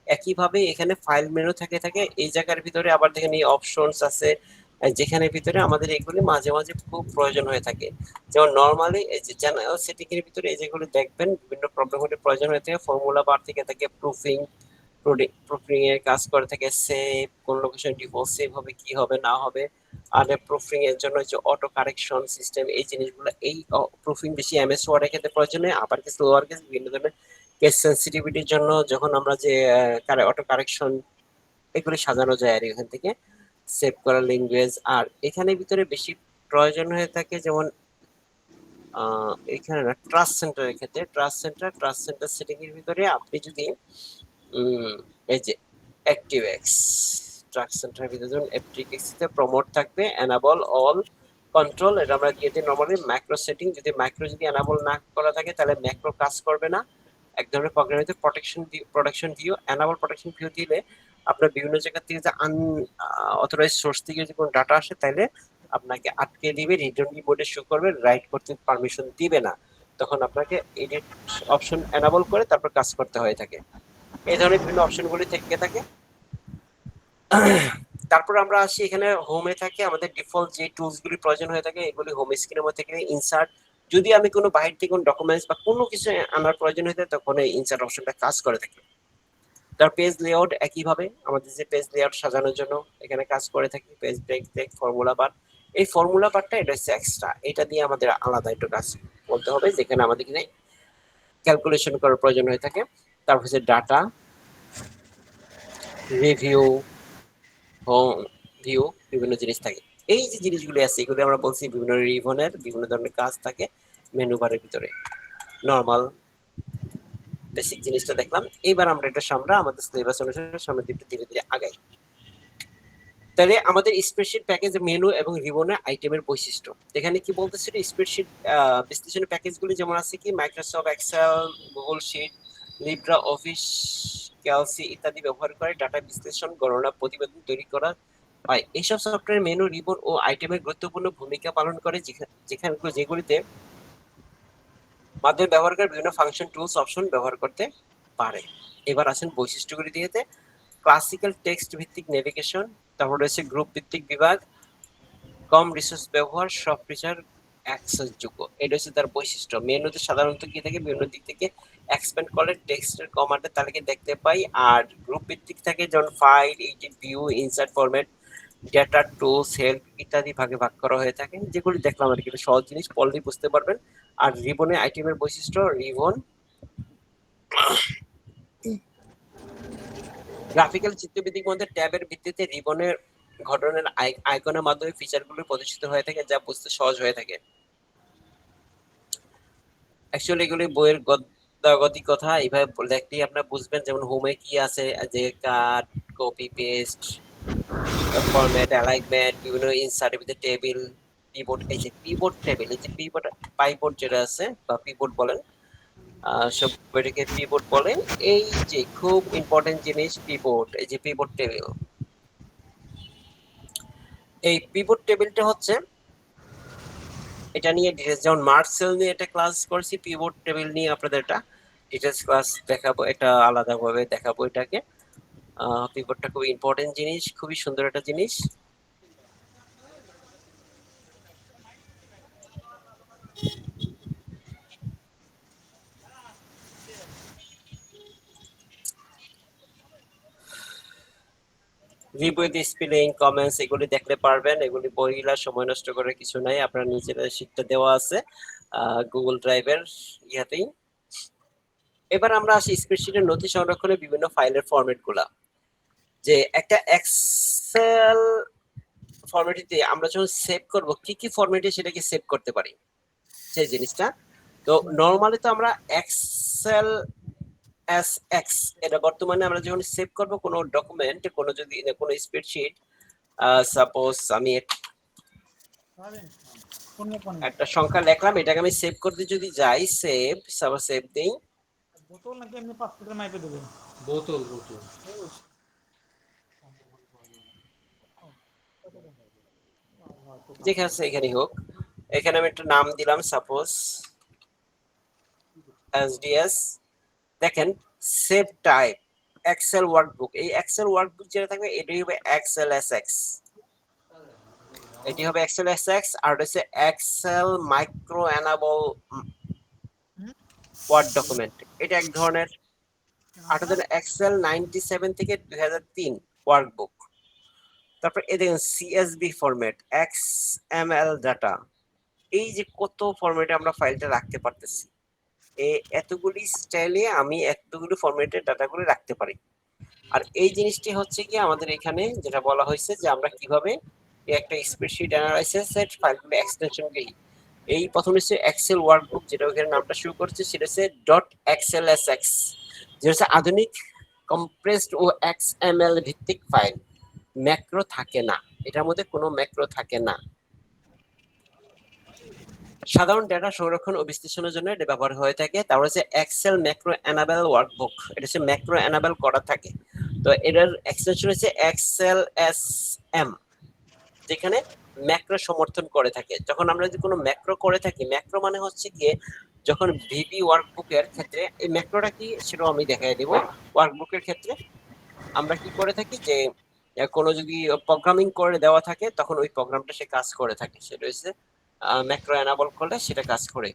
Speaker 1: একইভাবে এখানে ফাইল মেনু থাকে এই জায়গার ভিতরে। আবার দেখেন এই অপশনস আছে, যেখানে ভিতরে আমাদের এগুলি মাঝে মাঝে খুব প্রয়োজন হয়ে থাকে। যেমন নর্মালি এই যে জেনারেল সেটিং এর ভিতরে এই যেগুলো দেখবেন বিভিন্ন প্রবলেম হলে প্রয়োজন হয়ে থাকে, ফর্মুলা বার থেকে থাকে প্রুফিং, প্রুফিং এর কাজ করে থাকে, সেভ কোন লোকেশন ডিফল্ট সেভ হবে কি হবে না হবে। আর প্রুফিং এর জন্য যে অটো কারেকশন সিস্টেম, এই জিনিসগুলো, এই প্রুফিং বেশি এমএস ওয়ার্ড এর ক্ষেত্রে প্রয়োজন হয়। আবার কিছু লোয়ার কেস বিভিন্ন ধরনের কেস সেন্সিটিভিটির জন্য যখন আমরা যে অটো কারেকশন এগুলি সাজানো যায় আর এখান থেকে সেভ করা ল্যাঙ্গুয়েজ। আর এখানে ভিতরে বেশি প্রয়োজন হয়ে থাকে যেমন এখানে না ট্রাস্ট সেন্টারের ক্ষেত্রে, ট্রাস্ট সেন্টার সেটিং এর ভিতরে আপনি যদি এই যে অ্যাক্টিভএক্স ট্রাস্ট সেন্টারের ভিতরে যখন অ্যাক্টিভএক্স তে প্রমোট থাকবে এনাবল অল কন্ট্রোল, এটা আমরা দিয়ে দিই নরমালি ম্যাক্রো সেটিং। যদি ম্যাক্রো যদি এনাবল না করা থাকে তাহলে ম্যাক্রো কাজ করবে না। এক ধরনের প্রোগ্রামের ভিতরে protection view, enable protection view দিলে আপনার বিভিন্ন জায়গা থেকে যে অথরাইজ সোর্স থেকে যদি কোনো ডাটা আসে তাহলে আপনাকে আটকে দিবে, রিড অনলি মোডে শো করবে, রাইট করতে পারমিশন দিবে না। তখন আপনাকে এডিট অপশন এনাবল করে তারপর কাজ করতে হয়ে থাকে। এই ধরনের বিভিন্ন অপশনগুলি থেকে থাকে। তারপর আমরা আসি এখানে হোমে থাকে আমাদের ডিফল্ট যে টুলসগুলি প্রয়োজন হয়ে থাকে, এগুলি হোম স্ক্রিনের মধ্যে থেকে ইনসার্ট। যদি আমি কোনো বাইরে থেকে কোনো ডকুমেন্টস বা কোনো কিছু আনার প্রয়োজন হয়ে থাকে তখন এই ইনসার্ট অপশনটা কাজ করে থাকে। তার পেজ লেআউট একইভাবে আমাদের যে পেজ লেআউট সাজানোর জন্য এখানে কাজ করে থাকি, পেজ ব্রেক ফর্মুলা বার। এই ফর্মুলা বারটা এটা হচ্ছে এক্সট্রা, এটা দিয়ে আমাদের আলাদা একটু কাজ বলতে হবে, যেখানে আমাদের এখানে ক্যালকুলেশন করার প্রয়োজন হয়ে থাকে। তারপর হচ্ছে ডাটা রিভিউ, হোম ভিউ, বিভিন্ন জিনিস থাকে। এই যে জিনিসগুলো আছে এগুলো আমরা বলছি বিভিন্ন রিবনের বিভিন্ন ধরনের কাজ থাকে মেনু বারের ভিতরে। নরমাল বেসিক জিনিসটা দেখলাম, এবার আমরা এটা সামনে আমাদের সিলেবাস অনুসারে সামনের দিকে ধীরে ধীরে আগাই। তাহলে আমাদের স্প্রেডশিট প্যাকেজ মেনু এবং রিবনের আইটেমের বৈশিষ্ট্য এখানে কি বলতেছিল, স্প্রেডশিট বিশ্লেষণের প্যাকেজগুলি যেমন আছে কি Microsoft Excel, Google sheet, Libra office, Calc ইত্যাদি ব্যবহার করে ডাটা বিশ্লেষণ, গণনা, প্রতিবেদন তৈরি করা হয়। এইসব সফটওয়্যার মেনু, রিবন ও আইটেমের গুরুত্বপূর্ণ ভূমিকা পালন করে, যেগুলিতে মাধ্যমে ব্যবহারকারী বিভিন্ন ফাংশন, টুলস, অপশন ব্যবহার করতে পারে। এবার আসেন বৈশিষ্ট্যগুলি দিয়েতে। ক্লাসিক্যাল টেক্সট ভিত্তিক নেভিগেশন, তারপর রয়েছে গ্রুপ ভিত্তিক বিভাগ, কম রিসোর্স ব্যবহার, সব ফিচার অ্যাক্সেসযোগ্য। এটা হচ্ছে তার বৈশিষ্ট্য। মেনুতে সাধারণত কি থাকে, বিভিন্ন দিক থেকে এক্সপ্যান্ড করলে টেক্সটের কমান্ডের তালিকা দেখতে পাই। আর গ্রুপ ভিত্তিক থাকে যেমন file, edit, view, insert, format, data, tools, help ইত্যাদি ভাগে ভাগ করা হয়ে থাকে। যেগুলি দেখলাম আর কি, সহজ জিনিস, পড়লেই বুঝতে পারবেন। আর রিবনে আইটেমের বৈশিষ্ট্য, রিবন গ্রাফিক্যাল চিত্রভিত্তিক মধ্যে ট্যাবের ভিত্তিতে রিবনের ঘটনার আইকনের মাধ্যমে ফিচারগুলো প্রদর্শিত হয়ে থাকে, যা বুঝতে সহজ হয়ে থাকে। অ্যাকচুয়ালি এগুলি বইয়ের স্বাগতিক কথা এইভাবে দেখলেই আপনারা বুঝবেন, যেমন হোমে কি আছে, যে কাট, কপি, পেস্ট, ফরম্যাট, অ্যালাইনমেন্ট, বিভিন্ন ইনসার্ট উইথ টেবিল, পিভট, এই যে পিভট টেবিল, এই যে পিভট, পাইভট যেটা আছে বা পিভট বলেন, সব এটাকে পিভট বলে। এই যে খুব ইম্পর্টেন্ট জিনিস পিভট, এই যে পিভট টেবিল, এই পিভট টেবিলটা হচ্ছে এটা নিয়ে ডিটেলস, যেমন মার্কসেল নিয়ে একটা ক্লাস করছি, পিভট টেবিল নিয়ে আপনাদের একটা ডিটেলস ক্লাস দেখাবো, এটা আলাদাভাবে দেখাবো এটাকে। পিভটটা খুব ইম্পর্টেন্ট জিনিস, খুবই সুন্দর একটা জিনিস। রিভিউ, স্পেলিং, কমেন্টস এগুলি দেখতে পারবেন, এগুলি বইগুলা সময় নষ্ট করে কিছু নাই, আপনারা নিজেরা শিখতে দেওয়া আছে গুগল ড্রাইভের ইয়াতেই। এবার আমরা আসি স্প্রেডশিটের নথি সংরক্ষণের বিভিন্ন ফাইলের ফরম্যাট গুলা। যে একটা এক্সেল ফরম্যাটে আমরা যখন সেভ করব, কি কি ফরম্যাটে সেটাকে সেভ করতে পারি সেই জিনিসটা। তো নরমালি তো আমরা এক্সেল এক্স, এটা বর্তমানে আমরা যখন সেভ করব কোনো ডকুমেন্ট, কোনো যদি কোনো স্প্রেডশিট, সাপোজ আমি একটা সংখ্যা লিখলাম, এটাকে আমি সেভ করতে যদি যাই, সেভ, সাপোজ সেভ দেই,
Speaker 3: বোতল নাকি এমনি পাসপোর্টের মাইপে দেবেন?
Speaker 4: বোতল বোতল
Speaker 1: যেখানে আছে এখানেই হোক, এখানে আমি একটা নাম দিলাম সাপোজ এসডিএস। দেখেন সেভ টাইপ এক্সেল ওয়ার্কবুক, এই এক্সেল ওয়ার্কবুক যেটা থাকবে এটাই হবে এক্সেল এসএক্স, এটি হবে এক্সেল এসএক্স। আর হচ্ছে Excel micro enable word document, এটা এক ধরনের। আর এক্সেল 97 থেকে 2003 ওয়ার্কবুক। তারপর এই দেখেন সিএসবি ফরম্যাট, এক্সএমএল ডাটা, এই যে কত ফরম্যাটে আমরা ফাইলটা রাখতে পারতেছি, এতগুলি স্টাইলে আমি এতগুলি ফরম্যাটের ডাটাগুলি রাখতে পারি। আর এই জিনিসটি হচ্ছে কি আমাদের এখানে যেটা বলা হয়েছে যে আমরা কিভাবে একটা স্প্রেডশিট অ্যানালাইসিস সেট ফাইলগুলো এক্সটেনশন দিই। এই প্রথম হচ্ছে এক্সেল ওয়ার্কবুক, যেটা ওখানে নামটা শুরু করছে সেটা হচ্ছে ডট এক্সএলএসএক্স, যেটা হচ্ছে আধুনিক কম্প্রেসড ও এক্সএমএল ভিত্তিক ফাইল, ম্যাক্রো থাকে না, এটার মধ্যে কোনো ম্যাক্রো থাকে না। সাধারণ ডেটা সংরক্ষণ ও বিশ্লেষণের জন্য এটা ব্যবহার হয়ে থাকে। তারপর হচ্ছে এক্সেল ম্যাক্রো অ্যানাবেল ওয়ার্কবুক, এটা হচ্ছে ম্যাক্রো অ্যানাবেল করা থাকে। তো এটার এক্সটেনশন হচ্ছে এক্সেল এস এম, যেখানে ম্যাক্রো সমর্থন করে থাকে। যখন আমরা যদি কোনো ম্যাক্রো করে থাকি, ম্যাক্রো মানে হচ্ছে গিয়ে যখন ভিবি ওয়ার্কবুকের ক্ষেত্রে এই ম্যাক্রোটা কি সেটাও আমি দেখাই দেব। ওয়ার্কবুকের ক্ষেত্রে আমরা কি করে থাকি যে কোনো যদি প্রোগ্রামিং করে দেওয়া থাকে তখন ওই প্রোগ্রামটা সে কাজ করে থাকে, সেটা হচ্ছে ম্যাক্রো এনাবল করলে সেটা কাজ করে।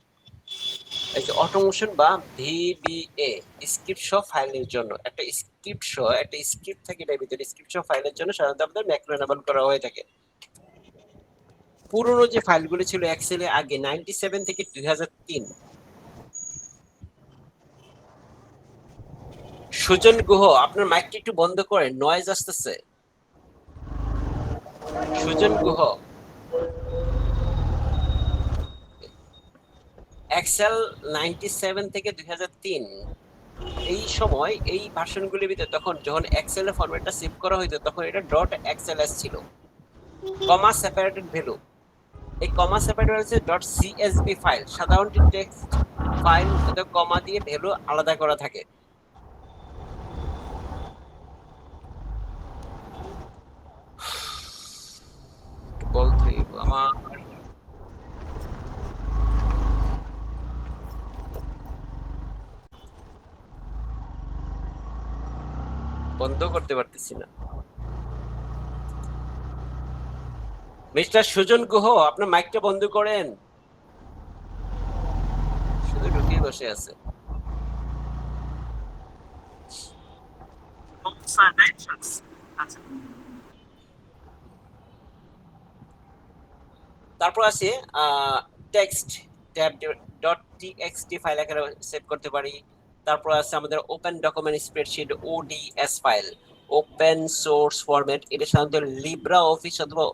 Speaker 1: এই যে অটোমেশন বা ভিবিএ, স্ক্রিপ্ট সহ ফাইলের জন্য একটা স্ক্রিপ্ট সহ একটা স্ক্রিপ্ট থাকে, এটার ভিতরে স্ক্রিপ্ট সহ ফাইলের জন্য সাধারণত আমাদের ম্যাক্রো এনাবল করা হয়ে থাকে। পুরনো যে ফাইলগুলো ছিল এক্সেলে আগে 97 থেকে 2003, সুজন গুহ আপনার মাইকটা একটু বন্ধ করেন, নয়েজ আসতেছে। সুজন গুহ, এক্সেল 97 থেকে 2003 এই সময় এই ভার্সনগুলির ভিতরে তখন যখন এক্সেল এর ফরম্যাটটা সেভ করা হইতো তখন এটা ডট এক্সএলএস ছিল, কমা সেপারেটেড ভ্যালু। এই কমা সেপারেটেড হচ্ছে ডট সিএসভি ফাইল, সাধারণত টেক্সট ফাইল এতে কমা দিয়ে ভ্যালু আলাদা করা থাকে। বলতে আমার বন্ধ করতে পারতেছি না। মিস্টার সুজন গুহ আপনার মাইকটা বন্ধ করেন, শুধু ঢুকিয়ে বসে আছে। তারপর আছে text tab dot TXT file আকারে সেভ করতে পারি। তারপর আছে আমাদের open document spreadsheet ODS file, open source format, এটা সাধারণত লিব্রা অফিস অথবা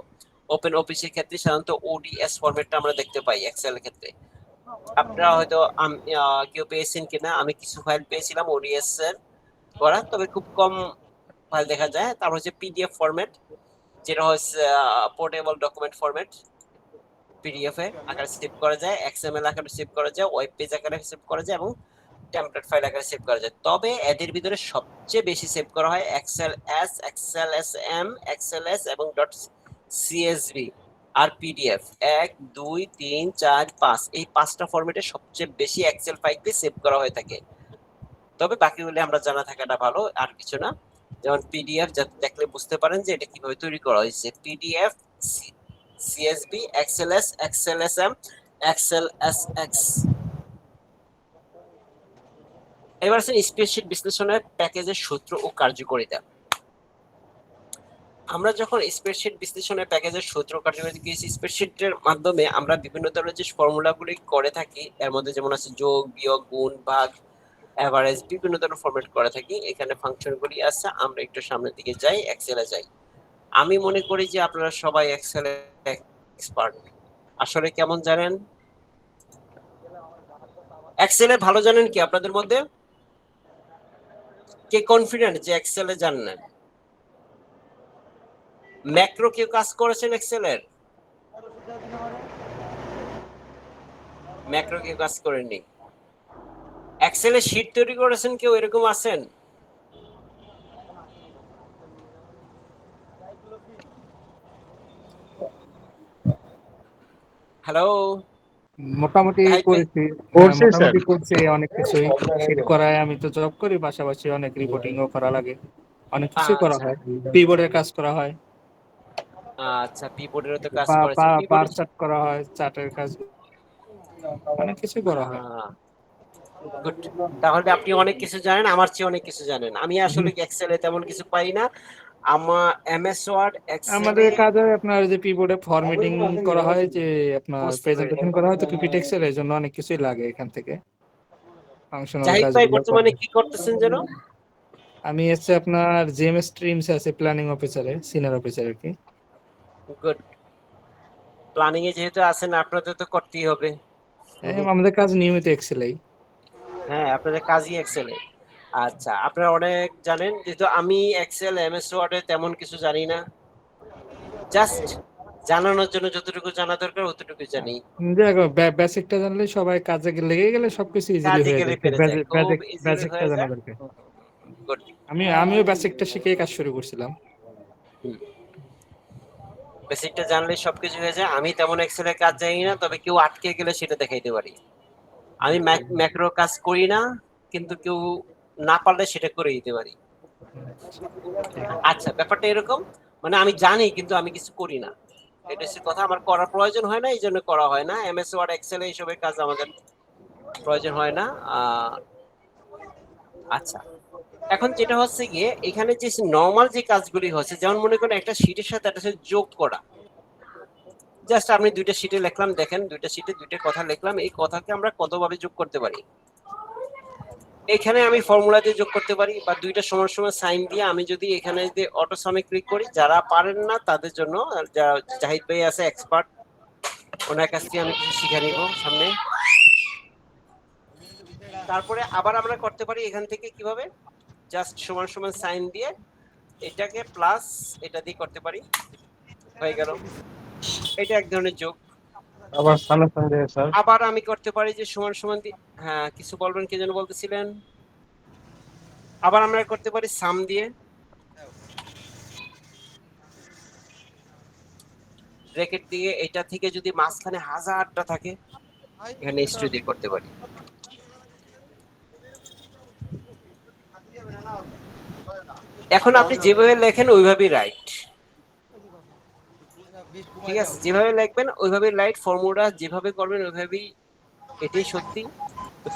Speaker 1: ওপেন অফিসের ক্ষেত্রে সাধারণত ওডিএস ফরম্যাটটা আমরা দেখতে পাই এক্সেল এর ক্ষেত্রে। আপনারা হয়তো কেউ পেয়েছেন কিনা, আমি কিছু ফাইল পেয়েছিলাম ওডিএস এর করা, তবে খুব কম ফাইল দেখা যায়। তারপর হচ্ছে পিডিএফ ফরম্যাট, যেটা হচ্ছে পোর্টেবল ডকুমেন্ট ফরম্যাট, পিডিএফ এ আকারে সেভ করা যায়, এক্সএমএল আকারে সেভ করা যায়, ওয়েব পেজ আকারে সেভ করা যায় এবং টেমপ্লেট ফাইল আকারে সেভ করা যায়। তবে এদের ভিতরে সবচেয়ে বেশি সেভ করা হয় Excel S, Excel S M, Excel S এবং ডট সিএসভি আর পিডিএফ। 1 2 3 4 5 এই পাঁচটা ফরম্যাটে সবচেয়ে বেশি এক্সেল ফাইলকে সেভ করা হয়ে থাকে। তবে বাকিগুলো আমরা জানা থাকাটা ভালো, আর কিছু না। যেমন পিডিএফ, যাতে দেখলে বুঝতে পারেন যে এটা কিভাবে তৈরি করা হয়েছে। PDF, CSV, XLS, XLSM, XLSX. এবার আছে স্প্রেডশিট বিশ্লেষণের প্যাকেজের সূত্র ও কার্যকারিতা। আমরা যখন স্প্রেডশিট বিশ্লেষণের প্যাকেজের সূত্র কার্যকারিতা দিয়েছি, স্প্রেডশিটের মাধ্যমে আমরা বিভিন্ন ধরনের যে ফর্মুলাগুলি করে থাকি, এর মধ্যে যেমন আছে যোগ, বিয়োগ, গুণ, ভাগ, এভারেজ, বিভিন্ন ধরনের ফরম্যাট করে থাকি। এখানে ফাংশনগুলি আছে। আমরা একটু সামনের দিকে যাই, এক্সেলে যাই। আমি মনে করি যে আপনারা সবাই এক্সেলে এক্সপার্ট। আসলে কেমন জানেন? এক্সেলে ভালো জানেন কি আপনাদের মধ্যে? কে কনফিডেন্ট যে এক্সেলে জানেন? ম্যাক্রো কেউ কাজ করেছেন এক্সেলের? ম্যাক্রো কেউ কাজ করেননি। এক্সেলে শীট তৈরি করেছেন কেউ, এরকম আছেন? হ্যালো,
Speaker 4: মোটামুটি
Speaker 1: হাই ভাই।
Speaker 4: করেছি।
Speaker 2: করছি স্যার।
Speaker 4: মোটামুটি করছি অনেক কিছুই। শীট করায় আমি তো জব করি, পাশাপাশি অনেক রিপোর্টিংও করা লাগে, অনেক কিছুই করা
Speaker 1: আচ্ছা
Speaker 4: হয়। পিবোর্ডের কাজ করা হয়,
Speaker 1: আচ্ছা, পিবোর্ডেরও তো কাজ করেছেন।
Speaker 4: বার
Speaker 1: পিবোর্ডে
Speaker 4: চার্ট করা হয়, চার্টের কাজ, অনেক কিছুই করা হয়।
Speaker 1: গুড। তাহলে আপনি অনেক কিছু জানেন, আমার চেয়ে অনেক কিছু জানেন। আমি আসলে এক্সেলে তেমন কিছু পাই না। আমার এমএস ওয়ার্ড, এক্সেলে
Speaker 4: আমাদের কাজ হয় আপনার যে পিবোর্ডে ফরম্যাটিং করা হয়, যে আপনার
Speaker 1: বুঝতে পেরেছি।
Speaker 4: প্রেজেন্টেশন করা হয়, তো পিপিটেক্স এর জন্য অনেক কিছুই লাগে এখান থেকে, ফাংশনাল
Speaker 1: জাহিদ ভাই
Speaker 4: কাজগুলো করা
Speaker 1: বর্তমানে
Speaker 4: হয়।
Speaker 1: কি করতেছেন যেন?
Speaker 4: আমি হচ্ছে আপনার জিএমএস স্ট্রিমস আছে, প্ল্যানিং অফিসারে, সিনিয়র অফিসার আর কি।
Speaker 1: গুড। প্ল্যানিং এ যেহেতু আছেন, আপনাদের তো করতেই হবে।
Speaker 4: আমাদের কাজ নিয়মিত এক্সেলেই।
Speaker 1: হ্যাঁ, আপনাদের কাজই এক্সেলে। আচ্ছা, আপনারা অনেক জানেন, যেহেতু আমি এক্সেল, এমএস ওয়ার্ডে তেমন কিছু জানি না। জাস্ট জানানোর জন্য যতটুকু জানা দরকার অতটুকু জানি।
Speaker 4: দেখো, বেসিকটা জানলে সবাই কাজে লেগে গেলে সবকিছু ইজিলি
Speaker 1: কাজে
Speaker 4: হয়ে
Speaker 1: গেলে
Speaker 4: যায়।
Speaker 1: পেরে যায়, খুব ইজিলি
Speaker 4: বেসিকটা
Speaker 1: হয়ে
Speaker 4: জানা
Speaker 1: যায়।
Speaker 4: দরকার।
Speaker 1: গুড।
Speaker 4: আমিও বেসিকটা শিখে কাজ শুরু করছিলাম।
Speaker 1: বেসিকটা জানলে সবকিছু হয়ে যায়। আমি তেমন এক্সেলের কাজ জানি না, তবে কেউ আটকে গেলে সেটা দেখাইতে পারি। আমি ম্যাক্রো কাজ করি না, কিন্তু কেউ না পারলে সেটা করে দিতে পারি। আচ্ছা, ব্যাপারটা এরকম, মানে আমি জানি কিন্তু আমি কিছু করি না। এটা হচ্ছে কথা। আমার করার প্রয়োজন হয় না, এই জন্য করা হয় না। এমএস ওয়ার্ড, এক্সেল এইসবের কাজ আমাদের প্রয়োজন হয় না। আচ্ছা, এখন যেটা হচ্ছে গিয়ে এখানে যে নর্মাল যে কাজগুলি হচ্ছে, যেমন মনে করেন একটা শীটের সাথে একটা সাথে যোগ করা। জাস্ট আমি দুইটা শীটে লিখলাম, দেখেন দুইটা শীটে দুইটা কথা লিখলাম, এই কথাকে আমরা কতভাবে যোগ করতে পারি। এখানে আমি ফর্মুলা দিয়ে যোগ করতে পারি, বা দুইটা সমান সমান সাইন দিয়ে আমি যদি এখানে যদি অটো সামে ক্লিক করি। যারা পারেন না তাদের জন্য, যারা জাহিদ ভাই আছে এক্সপার্ট, ওনার কাছ থেকে আমি কিছু শিখে নিব সামনে। তারপরে আবার আমরা করতে পারি এখান থেকে কিভাবে, জাস্ট সমান সমান সাইন দিয়ে এটাকে প্লাস এটা দিয়ে করতে পারি, হয়ে গেল। এটা এক ধরনের যোগ।
Speaker 2: আবার সামেশন দিয়ে স্যার।
Speaker 1: আবার আমি করতে পারি যে সমান সমান দিয়ে, হ্যাঁ কিছু বলবেন, কে যেন বলতেছিলেন। আবার আমরা করতে পারি সাম দিয়ে, ব্র্যাকেট দিয়ে। এটা থেকে যদি মাঝখানে হাজারটা থাকে, এখানে স্ট্রি দিয়ে করতে পারি। এখন আপনি যেভাবে লেখেন ওইভাবেই রাইট, ঠিক আছে? যেভাবে লিখবেন ওইভাবেই রাইট, ফর্মুলা যেভাবে করবেন ওইভাবেই, এটাই সত্যি।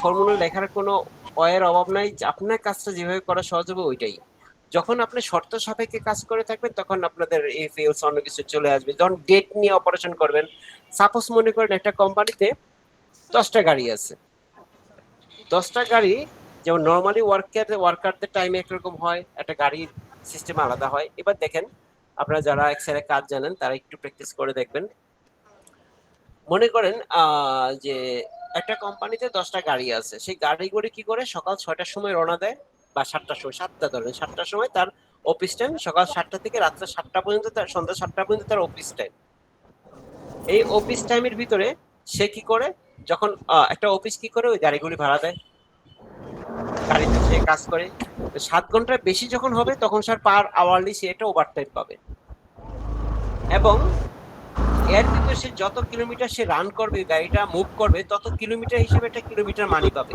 Speaker 1: ফর্মুলা লেখার কোনো ওয়ের অভাব নাই, আপনার কাজটা যেভাবে করা সহজ হবে ওইটাই। যখন আপনি শর্ত সাপেক্ষে কাজ করে থাকবেন, তখন আপনাদের এই ফেলস অন্য কিছু চলে আসবে। যখন ডেট নিয়ে অপারেশন করবেন, সাপোজ মনে করেন একটা কোম্পানিতে 10টা গাড়ি আছে। 10টা গাড়ি, যেমন নর্মালি ওয়ার্কারদের টাইম একরকম হয়, একটা গাড়ির সিস্টেম আলাদা হয়। এবার দেখেন, আপনারা যারা এক্সেলে কাজ জানেন তারা একটু প্র্যাকটিস করে দেখবেন। মনে করেন যে একটা কোম্পানিতে 10টা গাড়ি আছে, সেই গাড়িগুলি কি করে সকাল 6টার সময় রওনা দেয় বা 7টার সময়, 7টা ধরেন 7টার সময় তার অফিস টাইম, সকাল 7টা থেকে রাত্রে 7টা পর্যন্ত, তার সন্ধ্যা 7টা পর্যন্ত তার অফিস টাইম। এই অফিস টাইমের ভিতরে সে কি করে, যখন একটা অফিস কি করে ওই গাড়িগুলি ভাড়া দেয়, গাড়িতে সে কাজ করে। 7 ঘন্টার বেশি যখন হবে তখন স্যার পার আওয়ারলি সে একটা ওভারটাইম পাবে, এবং এর ভিতরে সে যত কিলোমিটার সে রান করবে, গাড়িটা মুভ করবে, তত কিলোমিটার হিসেবে একটা কিলোমিটার মানি পাবে।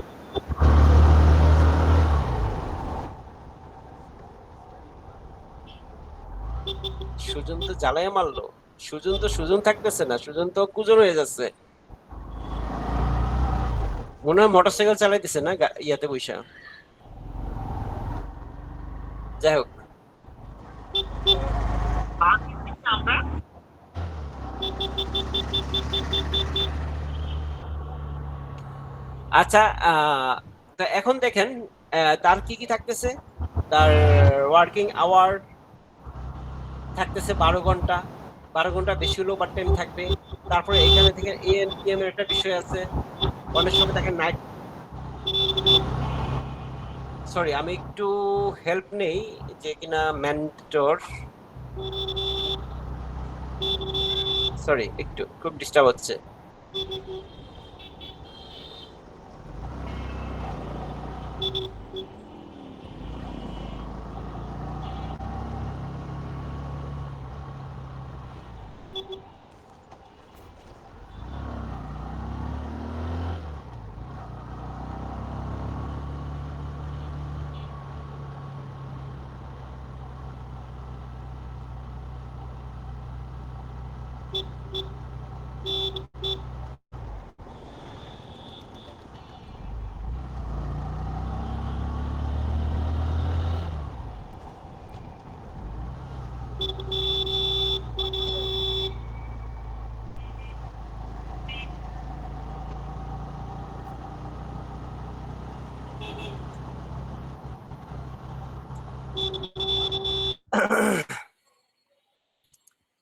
Speaker 1: সুজন তো জ্বালায় মারলো, সুজন তো সুজন থাকতেছে না, সুজন তো কুজন হয়ে যাচ্ছে, মনে হয় মোটরসাইকেল চালাইতেছে না ইয়াতে বৈশা। যাই হোক, আচ্ছা, তো এখন দেখেন তার কি কি থাকতেছে। তার ওয়ার্কিং আওয়ার থাকতেছে 12 ঘন্টা, 12 ঘন্টা বেশি হলেও ওভার টাইম থাকবে। তারপরে এখানে থেকে এএম পিএম এর একটা বিষয় আছে, অনেক সময় তাকে নাইট, সরি আমি একটু হেল্প নেই, যে কিনা মেন্টর, সরি একটু খুব ডিস্টার্ব হচ্ছে।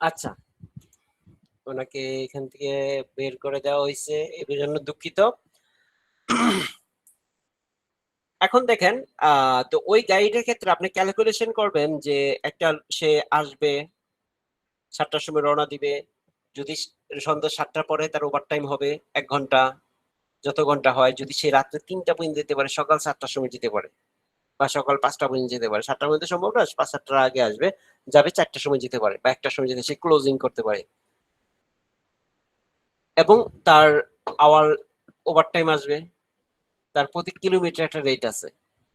Speaker 1: আচ্ছা, ওনাকে এখান থেকে বের করে দেওয়া হয়েছে, এর জন্য দুঃখিত। এখন দেখেন তো ওই গাড়িটার ক্ষেত্রে আপনি ক্যালকুলেশন করবেন যে একটা সে আসবে 7টার সময় রওনা দিবে, যদি সন্ধ্যা 7টার পরে তার ওভারটাইম হবে 1 ঘন্টা, যত ঘন্টা হয়, যদি সে রাত্রে 3টা পর্যন্ত যেতে পারে, সকাল 7টার সময় যেতে পারে, বা সকাল 5টা পর্যন্ত যেতে পারে, 7টার মধ্যে সম্ভব না, 5-7টার আগে আসবে, যাবে 4টার সময় যেতে পারে বা 1টার সময় যেতে সে ক্লোজিং করতে পারে, এবং তার আওয়ার ওভারটাইম আসবে, তার প্রতি কিলোমিটার একটা রেট আছে।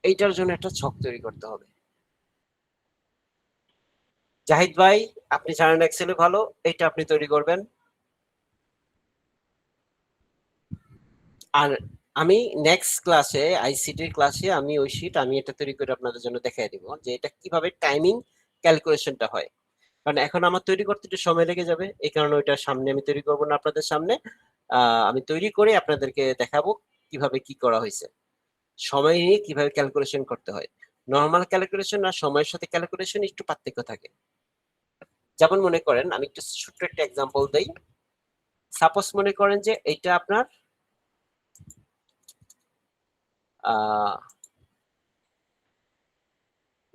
Speaker 1: এইটার জন্য একটা ছক তৈরি করতে হবে। জাহিদ ভাই, আপনি জানেন এক্সেলে ভালো, এইটা আপনি তৈরি করবেন। আর আমি নেক্সট ক্লাসে, আইসিটির ক্লাসে, আমি ওই শিট আমি এটা তৈরি করে আপনাদের জন্য দেখাই দিব যে এটা কিভাবে টাইমিং ক্যালকুলেশনটা হয়। কারণ এখন আমার তৈরি করতে একটু সময় লেগে যাবে, এই কারণে ওইটার সামনে আমি তৈরি করবো না আপনাদের সামনে, আমি তৈরি করে আপনাদেরকে দেখাবো কিভাবে কি করা হয়েছে, সময় নিয়ে কিভাবে ক্যালকুলেশন করতে হয়। নর্মাল ক্যালকুলেশন আর সময়ের সাথে ক্যালকুলেশন একটু পার্থক্য থাকে। যেমন মনে করেন, আমি একটু ছোট্ট একটা এক্সাম্পল দেই। সাপোজ মনে করেন যে এটা আপনার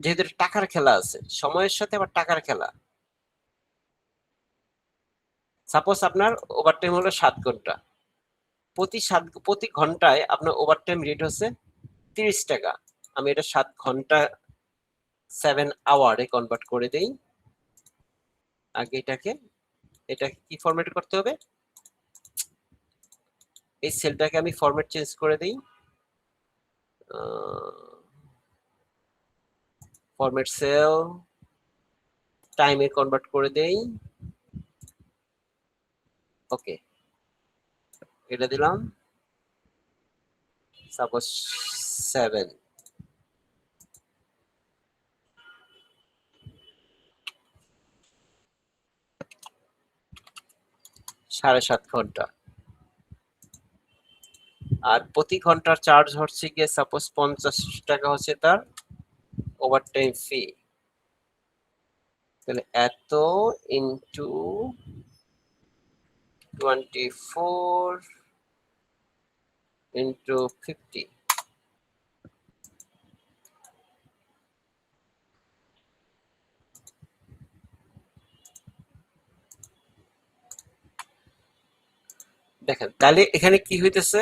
Speaker 1: যেহেতু টাকার খেলা আছে, সময়ের সাথে আবার টাকার খেলা। সাপোজ আপনার ওভারটাইম হলো 7 ঘন্টা, প্রতি ঘন্টায় আপনার ওভারটাইম রেট হচ্ছে 30 টাকা। আমি এটা 7 ঘন্টা 7 আওয়ারে কনভার্ট করে দেই। আগে এটাকে কি ফরম্যাট করতে হবে, এই সেলটাকে আমি ফরম্যাট চেঞ্জ করে দিই, ফরম্যাট সেল, টাইমে কনভার্ট করে দেই। ওকে, এটা দিলাম সাপোজ 7, সাড়ে 7 ঘন্টা। আর প্রতি ঘন্টার চার্জ হচ্ছে গিয়ে সাপোজ 50 টাকা হচ্ছে তার ওভারটাইম ফি। তাহলে এত ইনটু 24 into 50. দেখেন তাহলে এখানে কি হইতেছে